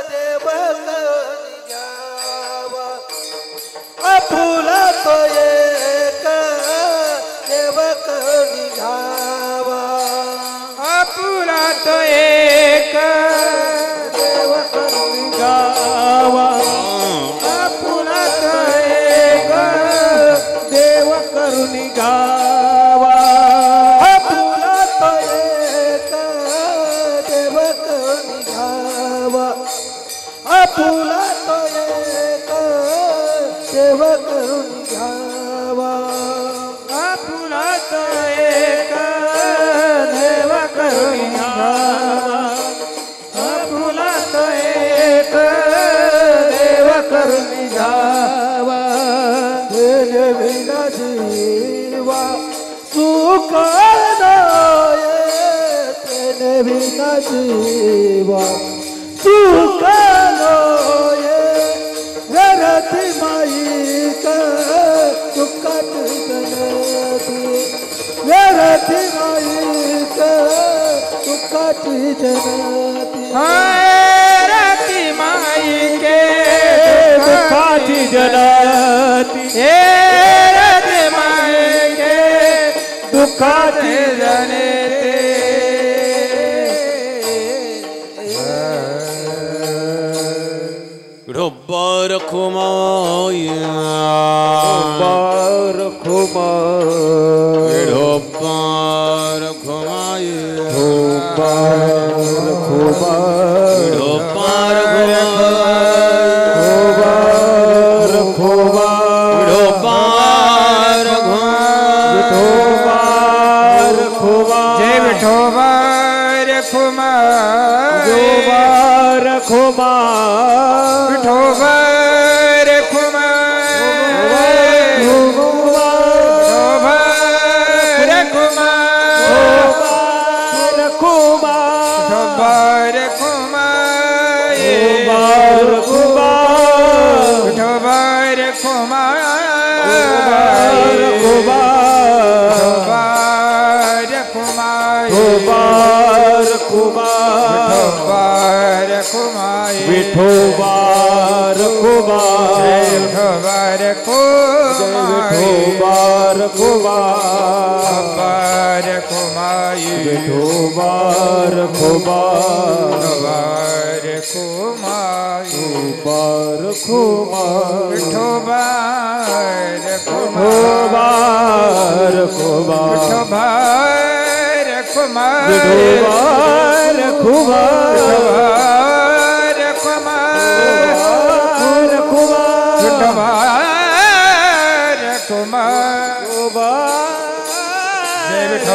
D: देव करून घ्यावा, आपुला तो एक देव करून घ्यावा,
C: आपुला तो एक देव करून घ्यावा, आपुला तो एक देव करून घ्यावा,
D: आपुला तो एक देव करून घ्यावा, आपुला तो एक देव करून घ्यावा,
C: आपुला तो एक देव करून घ्यावा, आपुला तो एक देव करून घ्यावा.
D: तेने विना जीवा सुख नये, तेने विना जीवा सुख नये. घराती माईक दुःखात जनती, घराती माईक दुःखात जनती.
C: राती माई के दुःखाची जनती, हे राती माई के दुःखाची जनते.
B: ढोब्बर खुमाय
D: बार खुमार,
B: ढोब्बर खुमाय
D: बार खुमार,
B: ढोब्बर
D: बार खुमार,
B: ढोब्बर
D: बार खुमार,
C: जय विठोबार खुमार,
D: बार खुमार,
C: विठोबार खुमार, विठोबार खुमार,
D: बार खुमार,
C: विठोबार खुमार,
D: बार खुमार,
C: विठोबार खुमार,
D: बार खुमार,
C: विठोबार खुमार,
D: विठोबार खुमार,
C: विठोबार खुमार,
D: विठोबार खुमार,
C: विठोबार खुमार,
D: विठोबार खुमार,
C: विठोबार
D: विठोबार खुमार,
C: विठोबार खुमार,
D: विठोबार खुमार,
C: विठोबार खुमार, विठोबार खुमार, जय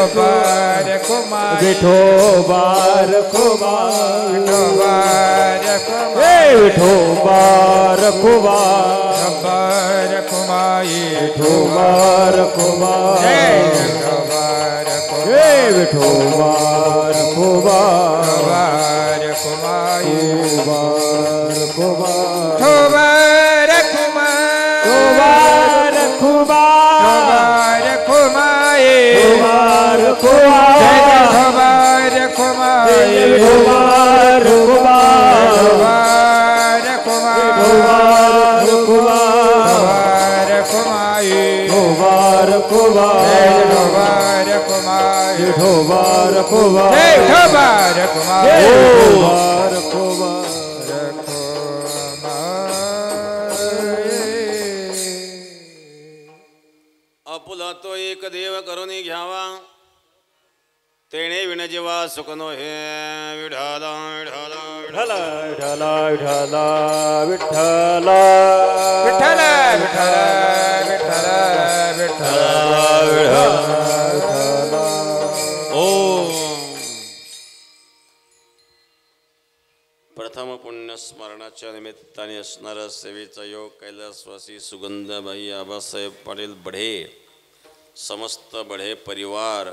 C: विठोबार खुमार,
D: विठोबार खुमार,
C: विठोबार
D: हे विठोबार खुमार,
C: विठोबार खुमार,
D: विठोबार खुमार,
C: जय विठोबार
D: हे विठोबार खुमार,
C: विठोबार खुमार,
D: विठोबार खुमार,
C: विठोबार खुमार,
D: विठोबार खुमार,
C: विठोबार खुमार,
D: विठोबार खुमार,
C: जय विठोबार खुमार,
D: विठोबार खुमार,
C: विठोबार खुमार,
D: विठोबार खुमार,
C: विठोबार खुमार,
D: विठोबार खुमार,
C: जय विठोबार खुमार,
D: विठोबार खुमार,
C: जय विठोबार खुमार,
D: विठोबार खुमार.
B: आपुला तो एक देव करून घ्यावा, तेणे विण जीवा सुख नो हे. विठाला विठाला
D: विठ्ठल विठ्ठल विठ्ठल
C: विठ्ठल विठ्ठल विठ्ठल विठ्ठल
B: ओ
A: प्रथम पुण्यस्मरणाच्या निमित्ताने असणारा सेवेचा योग कैलासवासी सुगंधाबाई आबासाहेब पाटील बढे, समस्त बढे परिवार,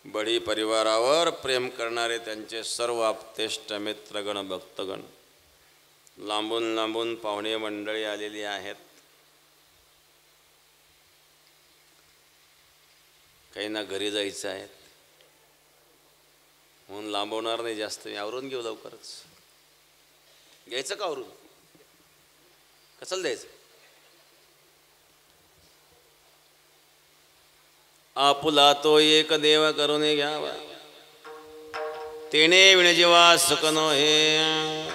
A: बढी परिवारावर प्रेम करणारे त्यांचे सर्व आप्तेष्ट मित्रगण भक्तगण, लांबून लांबून पाहुणे मंडळी आलेली आहेत. काहींना घरी जायचं आहे म्हणून लांबवणार नाही जास्त. मी आवरून घेऊ लवकरच. घ्यायचं का आवरून? कसं द्यायचं? आपुला तो एक देव करून घ्यावा, तेने विणजीवा सुख नो हे.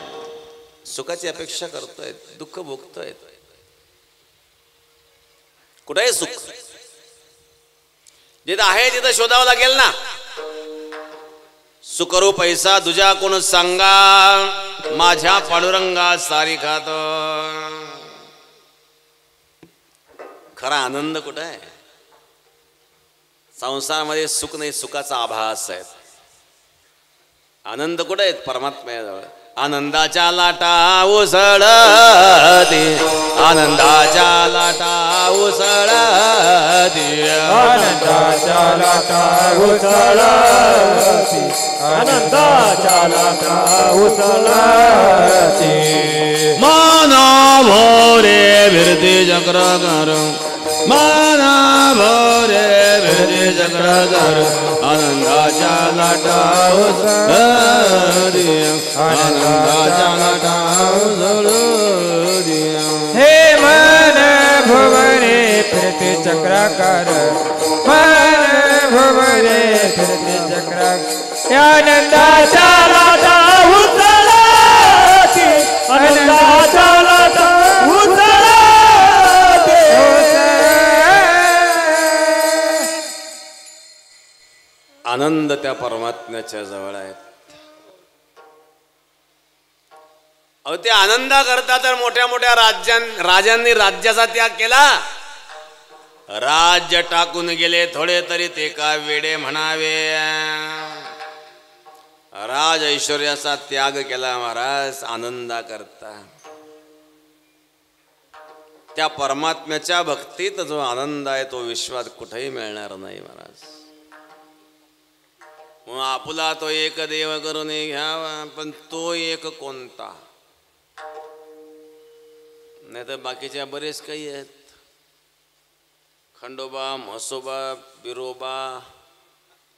A: सुखाची अपेक्षा करतोय, दुःख भोगतोय. कुठे आहे सुख? जिथं आहे तिथं शोधावं लागेल ना. सुकरू पैसा तुझ्या कोण सांगा, माझ्या पांडुरंगा सारी खात. खरा आनंद कुठं आहे? संसारामध्ये सुख नाही, सुखाचा आभास आहे. आनंद कुठे आहेत? परमात्म्याजवळ. आनंदाच्या लाटा उसळती, आनंदाच्या लाटा उसळती,
C: आनंदाच्या लाटा उसळती, आनंदाच्या लाटा उसळती.
B: माना भोरे विरती चक्र कर, माना भोरे विरती चक्र कर. आनंदाच्या लाटा उसळती, आनंदाच्या लाटा उसळती.
C: हे मन भुवने फिरते चक्राकार, मन भुवने फिरते चक्राकार. आनंदाच्या लाटा उसळती, आनंदाच्या लाटा उसळती.
A: आनंद त्या परमात्म्याच्या जवळ आहेत.
B: अहो ते आनंदा करता तर मोठ्या मोठ्या राजांनी राज्याचा त्याग केला. राज्य टाकून गेले थोडे तरी ते का वेडे म्हणावे. राज ऐश्वर्याचा त्याग केला महाराज आनंदा करता. त्या परमात्म्याच्या भक्तीत जो आनंद आहे तो विश्वात कुठेही मिळणार नाही महाराज. मग आपुला तो एक देव करून घ्यावा, पण तो एक कोणता? नाही तर बाकीच्या बरेच काही आहेत. खंडोबा, म्हसोबा, बिरोबा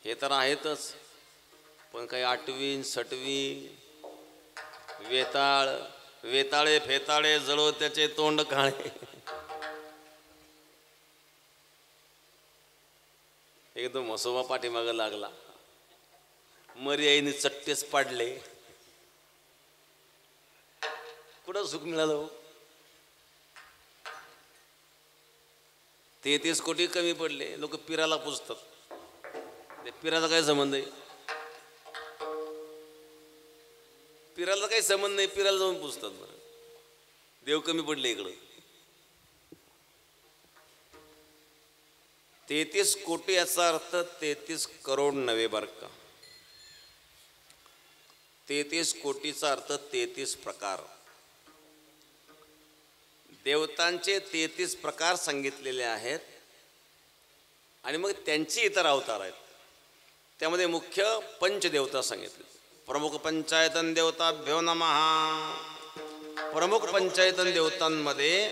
B: हे तर आहेतच, पण काही आठवी सटवी, वेताळ, वेताळे फेताळे जळो त्याचे तोंड काळे. एकदम म्हसोबा पाठीमागं लागला, मरी आईने चट्टेच पाडले. कुठं सुख मिळालं? 33 कोटी कमी पडले. लोक पिराला पुजतात. ते पिराचा काही संबंध आहे? पिराला काही संबंध नाही. पिराला जाऊन पुजतात. बरं देव कमी पडले इकडं. 33 कोटी याचा अर्थ 33 करोड नव्हे बरं का. 33 कोटीचा अर्थ 33 प्रकार. देवतांचे 33 प्रकार सांगितलेले आहेत आणि मग त्यांची इतर अवतार आहेत. त्यामध्ये मुख्य पंचदेवता सांगितले. प्रमुख पंचायतन देवताभ्यो नमः. प्रमुख पंचायतन देवतांमध्ये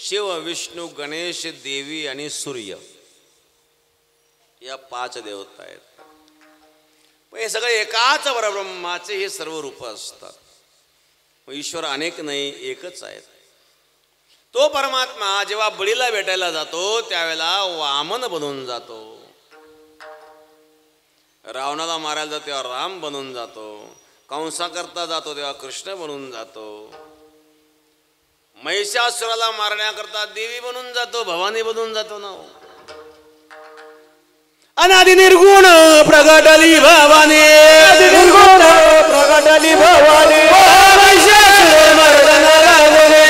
B: शिव, विष्णू, गणेश, देवी आणि सूर्य या 5 देवता आहेत. पण हे सगळे एकाच परब्रह्माचे हे सर्व रूप असतात. ईश्वर अनेक नाही, एकच आहेत. तो परमात्मा जेव्हा बळीला भेटायला जातो त्यावेळेला वामन बनून जातो. रावणाला मारायला जातो तेव्हा राम बनून जातो. कंसा करता जातो तेव्हा कृष्ण बनून जातो. महिषासुराला मारण्याकरता देवी बनून जातो, भवानी बनून जातो ना. अनादि निर्गुण प्रगटली भवानी,
C: निर्गुण प्रगटली भवानी.
B: महिषासुर मर्दना लागले,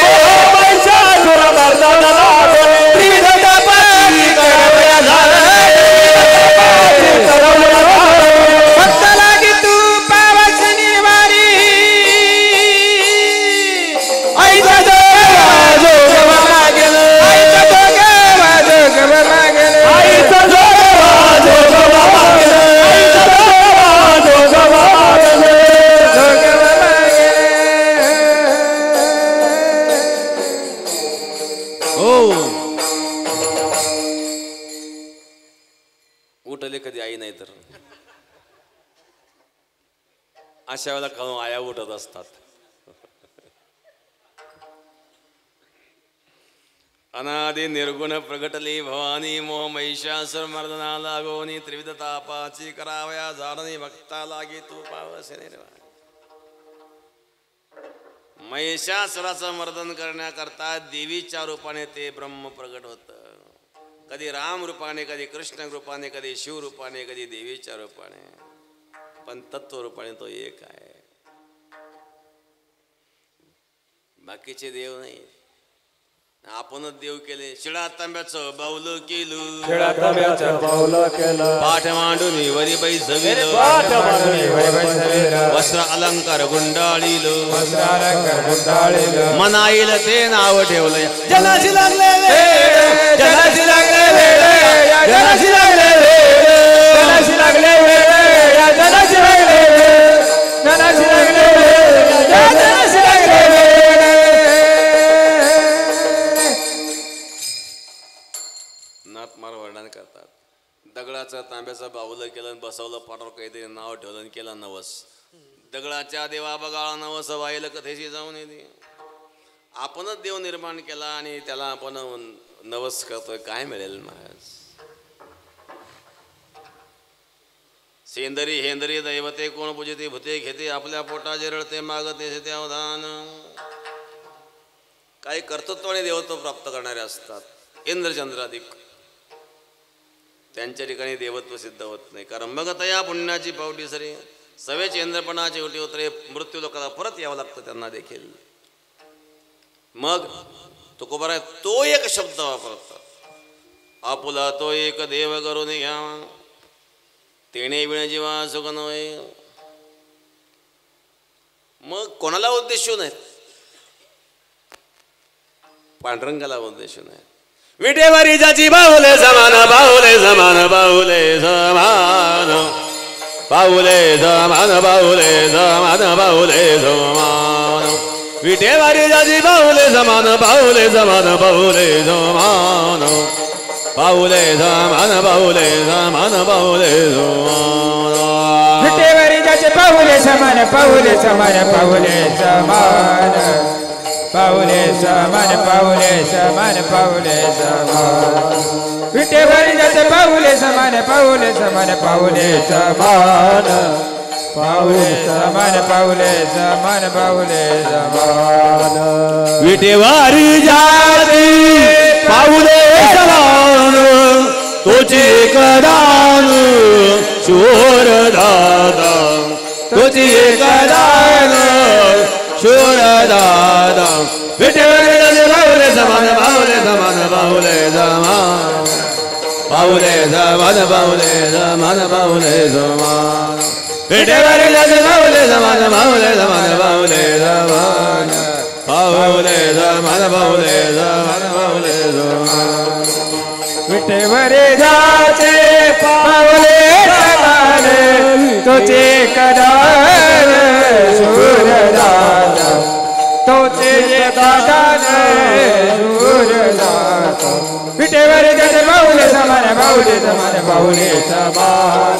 C: महिषासुर मर्दना लागले.
B: त्रिदंडपाणी करवया झाले.
C: भक्त लागी तू पावसनी वारी,
B: अशा वेळेला खाऊन आया उठत असतात. अनादि निर्गुण प्रगटली भवानी मोह महिषासुर मर्दना लागोनी त्रिविध तापाची करावया झाडणी भक्ता लागे तू पावसे निर्वाण. महिषासुराचं मर्दन करण्याकरता देवीच्या रूपाने ते ब्रह्म प्रगट होत. कधी राम रूपाने, कधी कृष्ण रूपाने, कधी शिव रूपाने, कधी देवीच्या रूपाने, पण तत्व रूपाने तो एक आहे. बाकीचे देव नाही, आपणच देव केले. शिळा तांब्याचं बाऊल केलं,
D: शिळा तांब्याचं बाऊल केलं,
B: पाठ मांडून वरी बैसविल,
D: पाठ मांडून वरी बैसविल,
B: वस्त्र अलंकार गुंडाळील,
D: वस्त्र अलंकार गुंडाळील,
B: मनाईल ते नाव ठेवलंय. जलाशी लागले
C: जलाशी लागले वेळ, जलाशी लागले वेळ, जलाशी लागले वेळ, जलाशी लागले वेळ, जलाशी लागले वेळ, जलाशी लागले वेळ.
B: नाथमार वर्णन करतात. दगडाचं तांब्याचं बाऊल केलं, बसवलं पाठावर काहीतरी नाव ठेवलं आणि केलं नवस. दगडाच्या देवा बगाळा नवस वाईल कथेशी जाऊन येते. आपणच देव निर्माण केला आणि त्याला आपण नवस करतोय, काय मिळेल महाराज? सेंदरी हेंदरी दैवते कोण पूजिते भूते घेते, आपल्या पोटा जिरळते मागते ते अवधान. काही कर्तृत्व आणि देवत्व प्राप्त करणारे असतात, इंद्रचंद्राधिक. त्यांच्या ठिकाणी देवत्व सिद्ध होत नाही, कारण मग तया पुण्याची पावटी सरी सवेचे इंद्रपणाची उठी उतरे. मृत्यू लोकांना परत यावं लागतं त्यांना देखील. मग तुकोबारा तो एक शब्द वापरतात, आपुला तो एक देव करून घ्या, तेणे विण जीवा सुख नव्हे. मग कोणाला उद्देशून आहे? पांडुरंगाला उद्देशून आहे. विटेवरी जाची बाहुले समान, बाहुले समान, बाहुले समान, बाहुले समान, बाहुले समान, बाहुले समान. विटेवरी जाची बाहुले समान, बाहुले समान, बाहुले समान, बाहुले समान, बाहुले समान, बाहुले समान.
C: विटेवरी जाचे पाऊले समान, पाऊले समान, पाऊले समान, पाऊले समान, पाऊले समान, पाऊले समान. विटेवरी जाचे पाऊले समान, पाऊले समान, पाऊले समान, पाऊले समान, पाऊले समान, पाऊले समान.
B: विटेवारी जाती पाऊले समान, तोचे कदान शोर दादा, तोचे कदान शोर दादा. विटेवारी जाती पाऊले समान, पाऊले समान, पाऊले समान, पाऊले समान, पाऊले समान, पाऊले समान. विटेवारी जाती पाऊले समान, पाऊले समान, पाऊले समान, पाऊले समान, पाऊले समान, पाऊले समान.
C: विटेवरी जाचे पाऊले समान, तोचे कदान शूरदाता, तोचे कदान शूरदाता. विटेवरी जाचे पाऊले समान, पाऊले समान, पाऊले समान,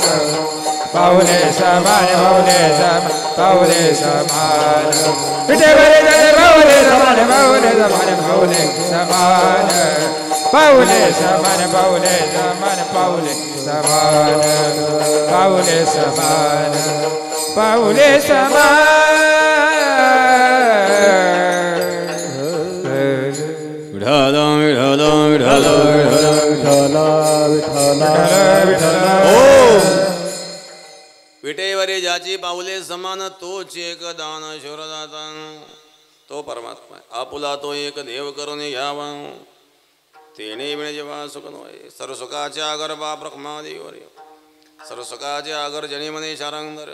C: पाऊले समान, पाऊले समान, पाऊले समान. विटेवरी जाचे पाऊले समान, पाऊले समान, पाऊले समान, पाऊले समान, पाऊले समान, पाऊले समान, पाऊले समान, पाऊले समान.
B: विठ्ठल विठ्ठल विठ्ठल विटेवरी ज्याची पाऊले समान, तोच एक दान शूरदाता. तो परमात्मा आहे. आपुला तो एक देव करून घ्यावा, तेणे विण जेव्हा सुख नव्हे. सर्व सुखाचे आगर बाप रखमादेवरी, सर्व सुखाचे आगर जनी मने शारंगधर,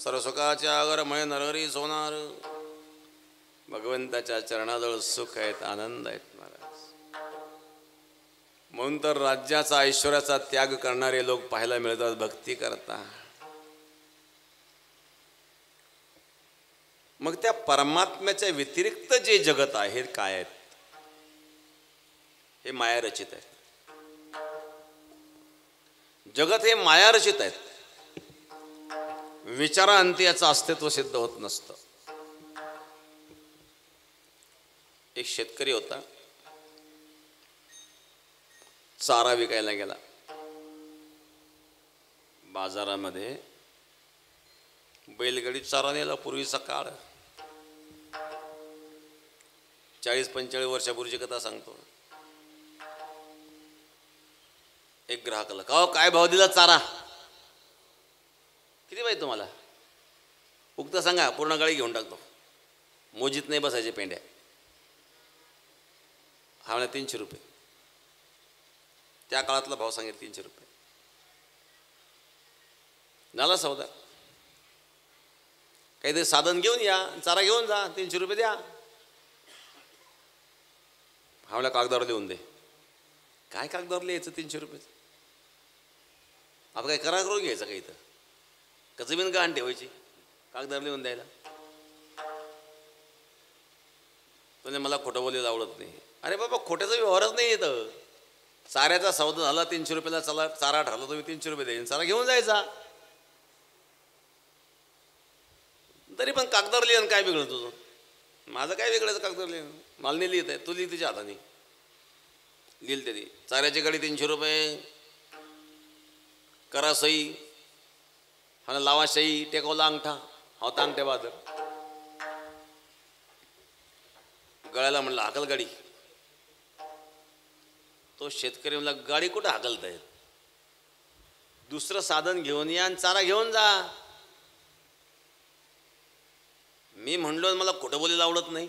B: सर्व सुखाचे आगर मय नरहरी सोनार. भगवंताच्या चरणाजवळ सुख आहेत, आनंद आहेत महाराज. म्हणून तर राज्याचा ऐश्वर्याचा त्याग करणारे लोक पाहायला मिळतात भक्ती करता. मग त्या परमात्म्याच्या व्यतिरिक्त जे जगत आहे काय आहेत? हे माया रचित आहे. जगत हे माया रचित आहेत. विचारांती याचं अस्तित्व सिद्ध होत नसतं. एक शेतकरी होता, चारा विकायला गेला. बाजारामध्ये बैलगाडीत चारा नेला. पूर्वीचा काळ, 40-45 वर्षापूर्वीची कथा सांगतो. एक ग्राहकाला, का काय भाव दिला चारा? किती पाहिजे तुम्हाला? उगता सांगा, पूर्ण गाडी घेऊन टाकतो. मोजीत नाही बसायचे पेंड्या. हा म्हणा 300 रुपये. त्या काळातला भाव सांगेल 300 रुपये. झाला सौदा. काहीतरी साधन घेऊन या, चारा घेऊन जा, 300 रुपये द्या. हा म्हणा कागदावर लिहून दे. काय कागदावर लिहायचं 300 रुपये? आता काय करार करून घ्यायचं का इथं? का जमीन गहाण ठेवायची कागदावर लिहून द्यायला? म्हणजे मला खोटं बोलायला आवडत नाही. अरे बाबा, खोट्याचा व्यवहारच नाही येतं. चाऱ्याचा सौदा झाला, 300 रुपयाला चला चारा ठरला, तुम्ही 300 रुपये द्यायचे, चारा घेऊन जायचा. तरी पण कागदावर लिहिणं काय वेगळं तुझं? माझं काय वेगळं कागदावर लिहिणं? मला नाही लिहित आहे, तू लिहि तुझ्या हाताने. लिहिल तरी चाऱ्याची गाडी 300 रुपये, करा सही, हा लावा सही, टेकवला अंगठा, होता अंगठ्या बाजर. गळ्याला म्हणलं हाकल गाडी. तो शेतकरी म्हणला, गाडी कुठं हाकलतायत? दुसरं साधन घेऊन या आणि चारा घेऊन जा. मी म्हणलो, मला खोटं बोलायला आवडत नाही.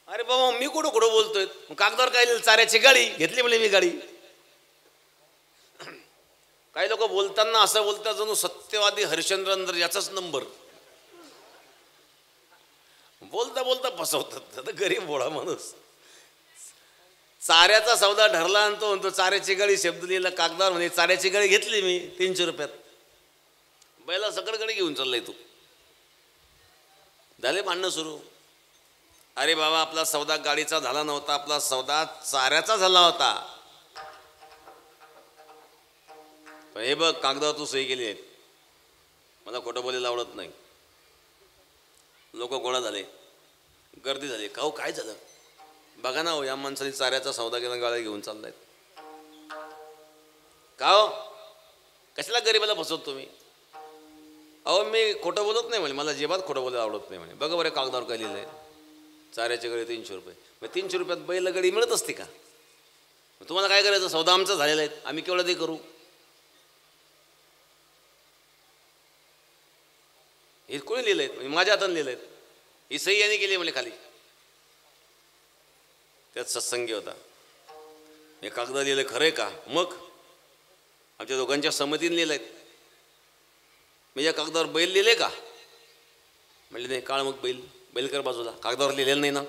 B: अरे बाबा, मी कुठं खोटं बोलतोय? कागदावर काय लिहिलं? चाऱ्याची गाडी घेतली म्हणजे मी गाडी. काही लोक बोलताना असं बोलतात जणू सत्यवादी हरिश्चंद्र याचाच नंबर. बोलता बोलता फसवतात. आता गरीब भोळा माणूस. चाऱ्याचा सौदा ठरला आणि तो म्हणतो चाऱ्याची गाडी शब्द लिहिला कागदावर, म्हणजे चाऱ्याची गाडी घेतली मी 300 रुपयात. बैला सगळं गाडी घेऊन चाललाय तू. झाले भांडणं सुरू. अरे बाबा, आपला सौदा गाडीचा झाला नव्हता, आपला सौदा चाऱ्याचा झाला होता. हे बघ, कागदावर तू सही केली आहे. मला खोटं बोलायला आवडत नाही. लोक गोळा झाले, गर्दी झाली. का हो, काय झालं? बघा ना हो, या माणसाने चाऱ्याचा सौदा केला, गाड्या घेऊन चाललाय. का हो, कशाला गरीबाला फसवतो तुम्ही? अहो, मी खोटं बोलत नाही म्हणे, मला अजिबात खोटं बोलायला आवडत नाही म्हणे. बघा बरं कागदावर काय लिहिलं आहे, चाऱ्याची गाडी 300 रुपये. मग 300 रुपयात बैल गाडी मिळत असते का? तुम्हाला काय करायचं? सौदा आमचा झालेला आहे, आम्ही केवढं ते करू? हे कोणी लिहिलं आहे? म्हणजे माझ्या हाताने लिहिलं आहे. ही सही यांनी केली म्हणजे खाली. त्यात सत्संगी होता. हे कागद लिहिलं खरं आहे का? मग आमच्या दोघांच्या संमतीने लिहिलं आहे. मी या कागदावर बैल लिहिले का? म्हणले नाही. काळ मग बैल कर बाजूला. कागदावर लिहिलेलं नाही ना.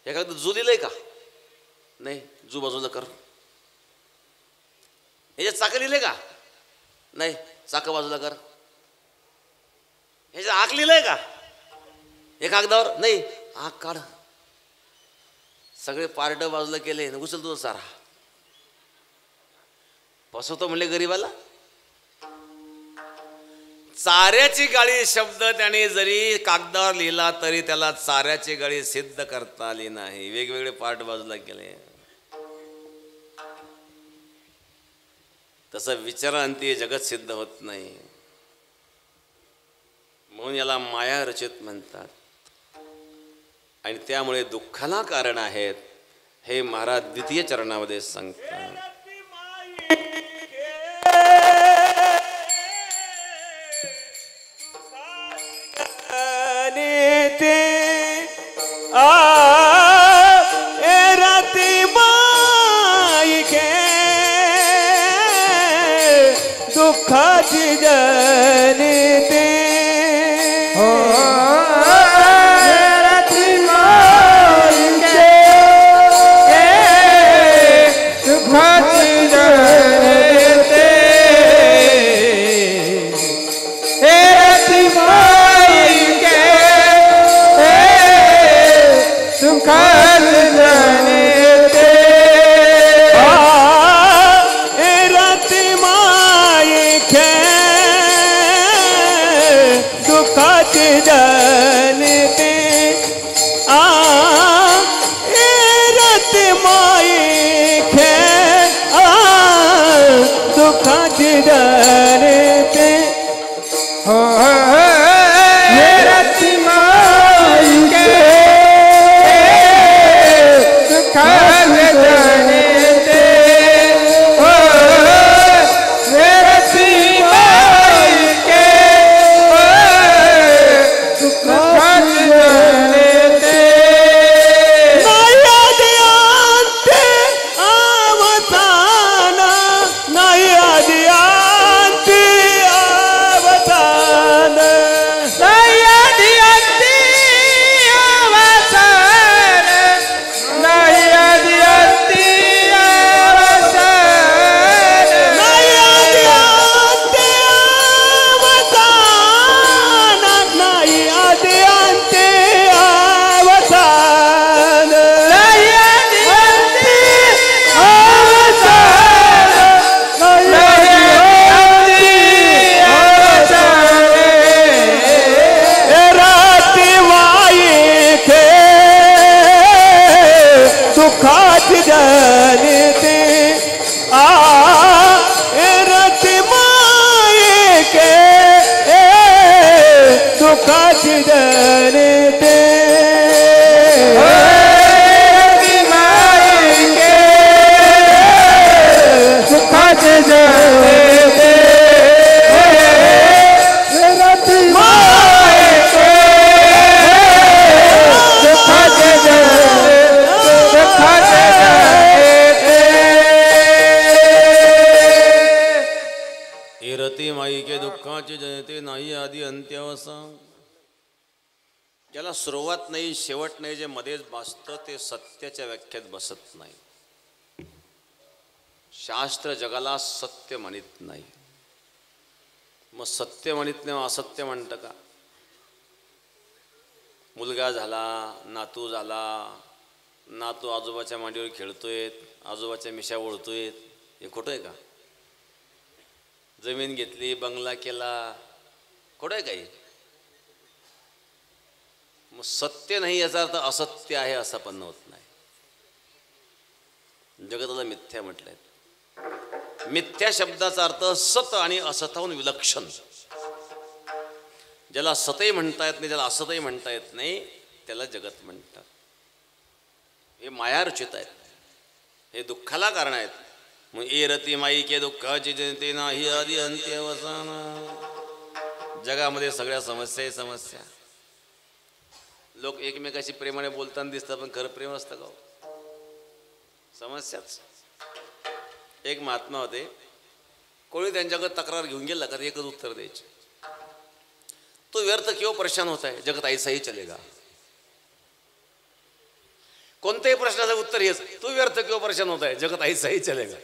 B: या कागदात जू लिहिलंय का? नाही. जू बाजूला कर. ह्याच्यात चाकं लिहिलंय का? नाही. चाकं बाजूला कर. ह्याच्यात आग लिहिलंय का? हे कागदावर नाही. आग काढ. सगळे पार्ट बाजूला केले. उचल तुझा सारा. फसवतो म्हणले गरीबाला. चाऱ्याची गाडी शब्द त्याने जरी कागदावर लिहिला तरी त्याला चाऱ्याची गाडी सिद्ध करता आली नाही. वेगवेगळे पार्ट बाजूला केले. तसं विचारांती जगत सिद्ध होत नाही. म्हणून याला माया रचित म्हणतात. आणि त्यामुळे दुःखाला कारण आहेत हे महाराज द्वितीय चरणामध्ये सांगतात.
C: दुःखाची जनते दुःखाची जनिती रती माई खे दुःखाची जनिती
D: हो रती माई के दुःखाचे जनिते हो रती माई के दुःखाचे जनिते
C: नाही आदि अंती अवसान नाही आदि अंती अवसान
D: नाही आदि अंती अवसान
C: नाही आदि अंती अवसान नाही आदि अंती अवसान
D: नाही आदि अंती अवसान नाही अंती अवसान
C: राती माई खे दुःखाची जनिती रती माई के दुःखाची जनिती
D: रती माई के दुःखाचे जनिते रती माई के दुःखाचे जनिते दुःखाचे जनिते
B: हे रती माई के दुःखाचे जनते नाही आधी अंत्यवसान. ज्याला सुरुवात नाही शेवट नाही, जे मध्येच बसतं ते सत्याच्या व्याख्यात बसत नाही. शास्त्र जगाला सत्य म्हणत नाही. मग सत्य म्हणत नाही, असत्य म्हणतं का? मुलगा झाला, नातू झाला, नातू आजोबाच्या मांडीवर खेळतोय, आजोबाच्या मिशा ओढतोय, हे खोटं आहे का? जमीन घेतली, बंगला केला, खोटं आहे काही? मग सत्य नाही याचा अर्थ असत्य आहे असा पण होत नाही. जगताला मिथ्या म्हटलंय. मिथ्या शब्दाचा अर्थ सत आणि असताहून विलक्षण. ज्याला सतही म्हणता येत नाही, ज्याला असतही म्हणता येत नाही, त्याला जगत म्हणतात. हे मायारचित आहेत, हे दुःखाला कारण आहेत. मग ए रती माई के दुःखाची जनते नाही आधी अंत्य अवसान. जगामध्ये सगळ्या समस्या समस्या. लोक एकमेकाशी प्रेमाने बोलताना दिसतात, पण खरं प्रेम असतं का? समस्याच. एक महात्मा होते, कोणी त्यांच्याकडे तक्रार घेऊन गेला का एकच उत्तर द्यायचे, तो व्यर्थ क्यों परेशान होता है, जगत ऐसा ही चलेगा. कोणत्याही प्रश्नाचं उत्तर हेच, तू व्यर्थ क्यों परेशान होता है, जगत ऐसा ही चलेगा.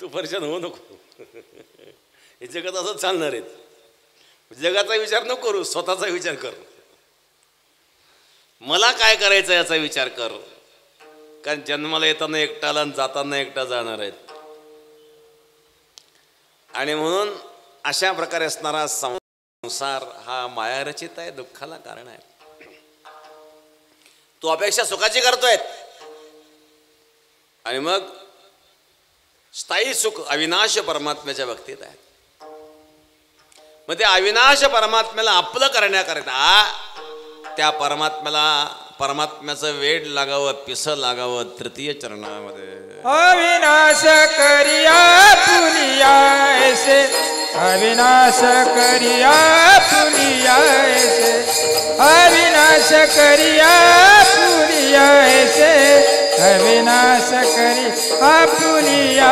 B: तू परेशान हो नको, हे जगत असं चालणार आहे. जगाचा विचार नको करू, स्वतःचा विचार कर. मला काय करायचं याचा विचार कर. कारण जन्माला येताना एकटाला आणि जाताना एकटा जाणार आहेत. आणि म्हणून अशा प्रकारे असणारा संसार हा मायारचित आहे, दुःखाला कारण आहे. तू अपेक्षा सुखाची करतोय आणि मग स्थायी सुख अविनाश परमात्म्याच्या बाबतीत आहे. मग त्या अविनाश परमात्म्याला आपलं करण्याकरता त्या परमात्म्याचं वेड लागावं, पिस लागावं. तृतीय चरणामध्ये
D: अविनाश करिया पुनिया ऐसे, अविनाश करिया पुनिया ऐसे, अविनाश करिया पुनिया ऐसे, अविनाश करिया पुनिया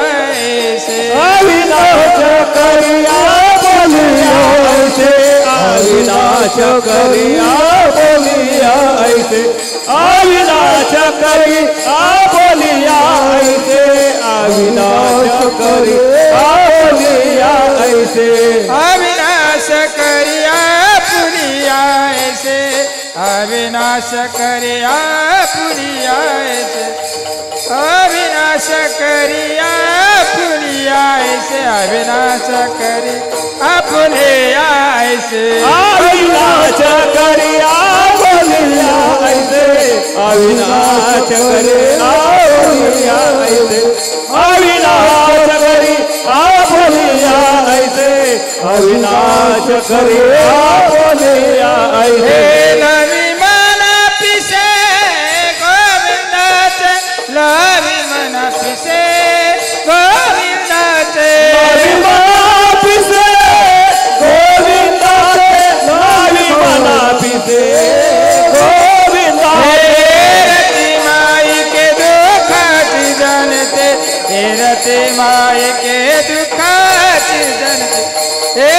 D: ऐसे,
C: अविनाश करिया बोलिया ऐसे, अविनाश करिया बोलिया ऐसे, अविनाश करिया बोलिया ऐसे, अविनाश करिया बोलिया ऐसे,
D: अविनाश करिया पुनिया ऐसे, अविनाश करिया पुनिया ऐसे, अविनाश करिया पुनिया ऐसे अविनाश करी आपुलिया ऐसे
C: अविनाश करिया बोलिया ऐसे अविनाश करे बोलिया ऐसे अविनाश करी बोलिया ऐसे अविनाश करे बोलिया ऐसे
D: लवी मना पिसे गोविंदाचे लवी मना पिसे गोविंदाचे
C: लवी मना पिसे गोविंदाचे लवी मना पिसे
D: रति माई के दुखाची जानते रति माई के दुखाची जानते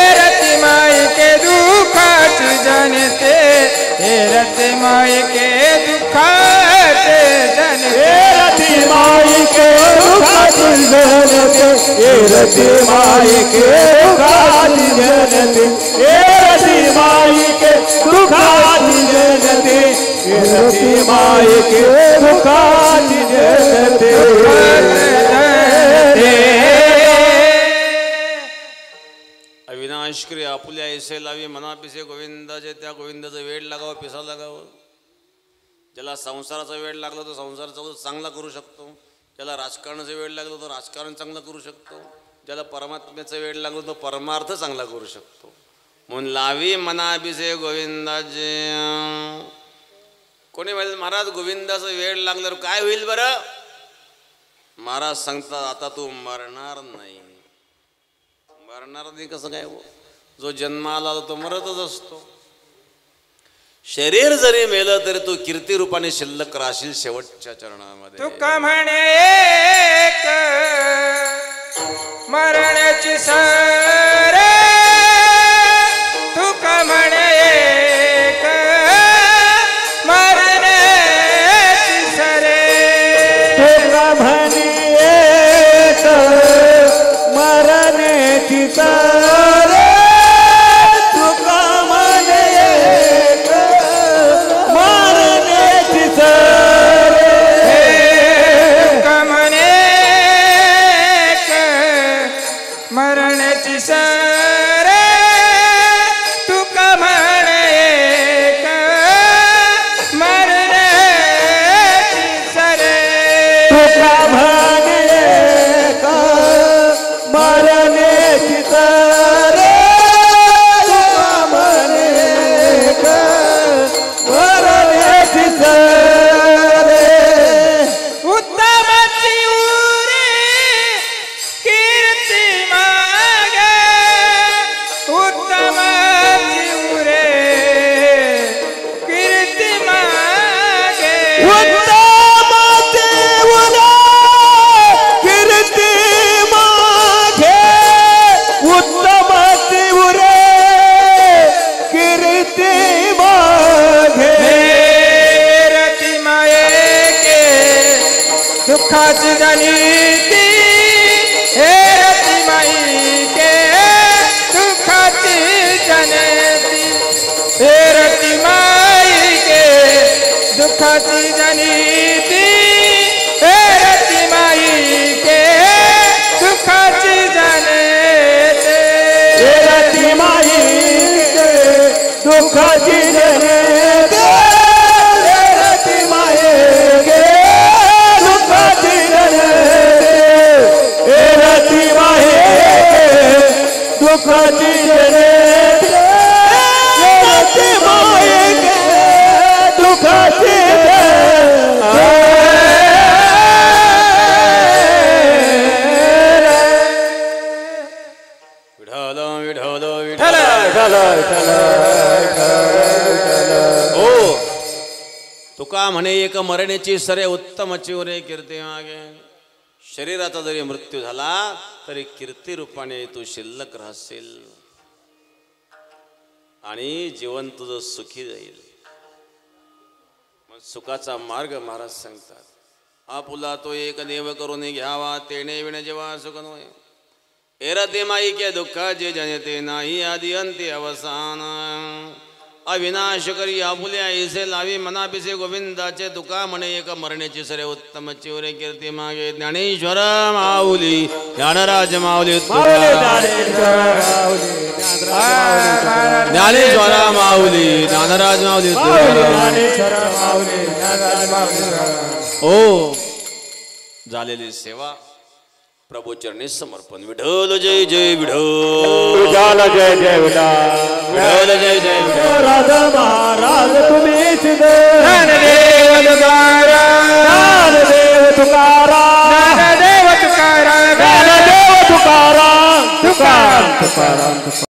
D: रति माई के दुखाची जानते रति माई के दुखाची जानते
C: रति माई के दुखाची जानते रति माई के दुखाची जानते रति माई के दुखाची जानते रति माई के दुखाची जानते
B: अविनाश करे आपुल्या ऐसे लावी मना पिसे गोविंदाचे त्या गोविंदाचा वेळ लागावं पिसा लागावं ज्याला संसाराचा वेळ लागला तो संसाराचा चांगला करू शकतो ज्याला राजकारणाचा वेळ लागला तो राजकारण चांगलं करू शकतो ज्याला परमात्म्याचा वेळ लागला तो परमार्थ चांगला करू शकतो म्हणून लावी मना पिसे गोविंदाचे कोणी म्हणेल महाराज गोविंदाचा वेळ लागल्यावर काय होईल बरं महाराज सांगतात आता तू मरणार नाही मरणार नाही कसं काय जो जन्माला तो मरतच असतो शरीर जरी मेलं तरी तू कीर्ती रूपाने शिल्लक राशील शेवटच्या चरणामध्ये
D: तुका म्हणे एक मरणाची सरे तुका म्हणे एक मरणाची सरे
C: तुका म्हणे एक मरणाची सरे तुका म्हणे एक मरणाची सरे
D: तुका म्हणे एक मरणाची सरे तुका म्हणे एक मरणाची सरे
C: तुका म्हणे एक मरणाची सरे तुका म्हणे एक मरणाची सरे
D: उत्तमची उरी कीर्ती मागे उत्तमची उरे कीर्ती मागे
C: उत्तमते उरे कीर्ती मागे उत्तमते उरे कीर्ती मागे
D: रती मायेके दुःखाची जनिती हे रती माईके दुःखाची जनिती हे रती माईके दुःखाची जनिती हे रती माईके दुःखाची जनिती
C: रती माई दुःखाची जनते रती माये गे दुःखाची जनते रती माये दुःखाची जनते रती माये गे दुःखाची
B: विठ्ठल विठ्ठल हो तुका म्हणे एक मरण्याची सरे उत्तमची उरे कीर्ती मागे शरीराचा जरी मृत्यू झाला तरी कीर्ती रूपाने तू शिल्लक राहशील आणि जीवन तुझं सुखी जाईल मग सुखाचा मार्ग महाराज सांगतात आपुला तो एक देव करून घ्यावा तेने विण जेव्हा सुख नव्हे एरते माई के दुःखाचे जनते नाही आदि अंती अवसान अविनाश करी आपुल्या ऐसे लावी मनापिसे गोविंदाचे तुका म्हणे एक मरण्याची सरे उत्तम चिवरे कीर्ती मागे ज्ञानेश्वर माऊली ज्ञानराज माऊली ज्ञानेश्वर माऊली ज्ञानराज माऊली ओ झालेली सेवा प्रभू चरणी समर्पण. विठ्ठल जय जय विठ्ठल
C: जय जय
B: विठ्ठल जय जय विठ्ठल.
C: राधा महाराज तुम्हीच ज्ञानदेव तुकाराम ज्ञानदेव तुकाराम ज्ञानदेव तुकाराम ज्ञानदेव तुकाराम तुकाराम तुकाराम.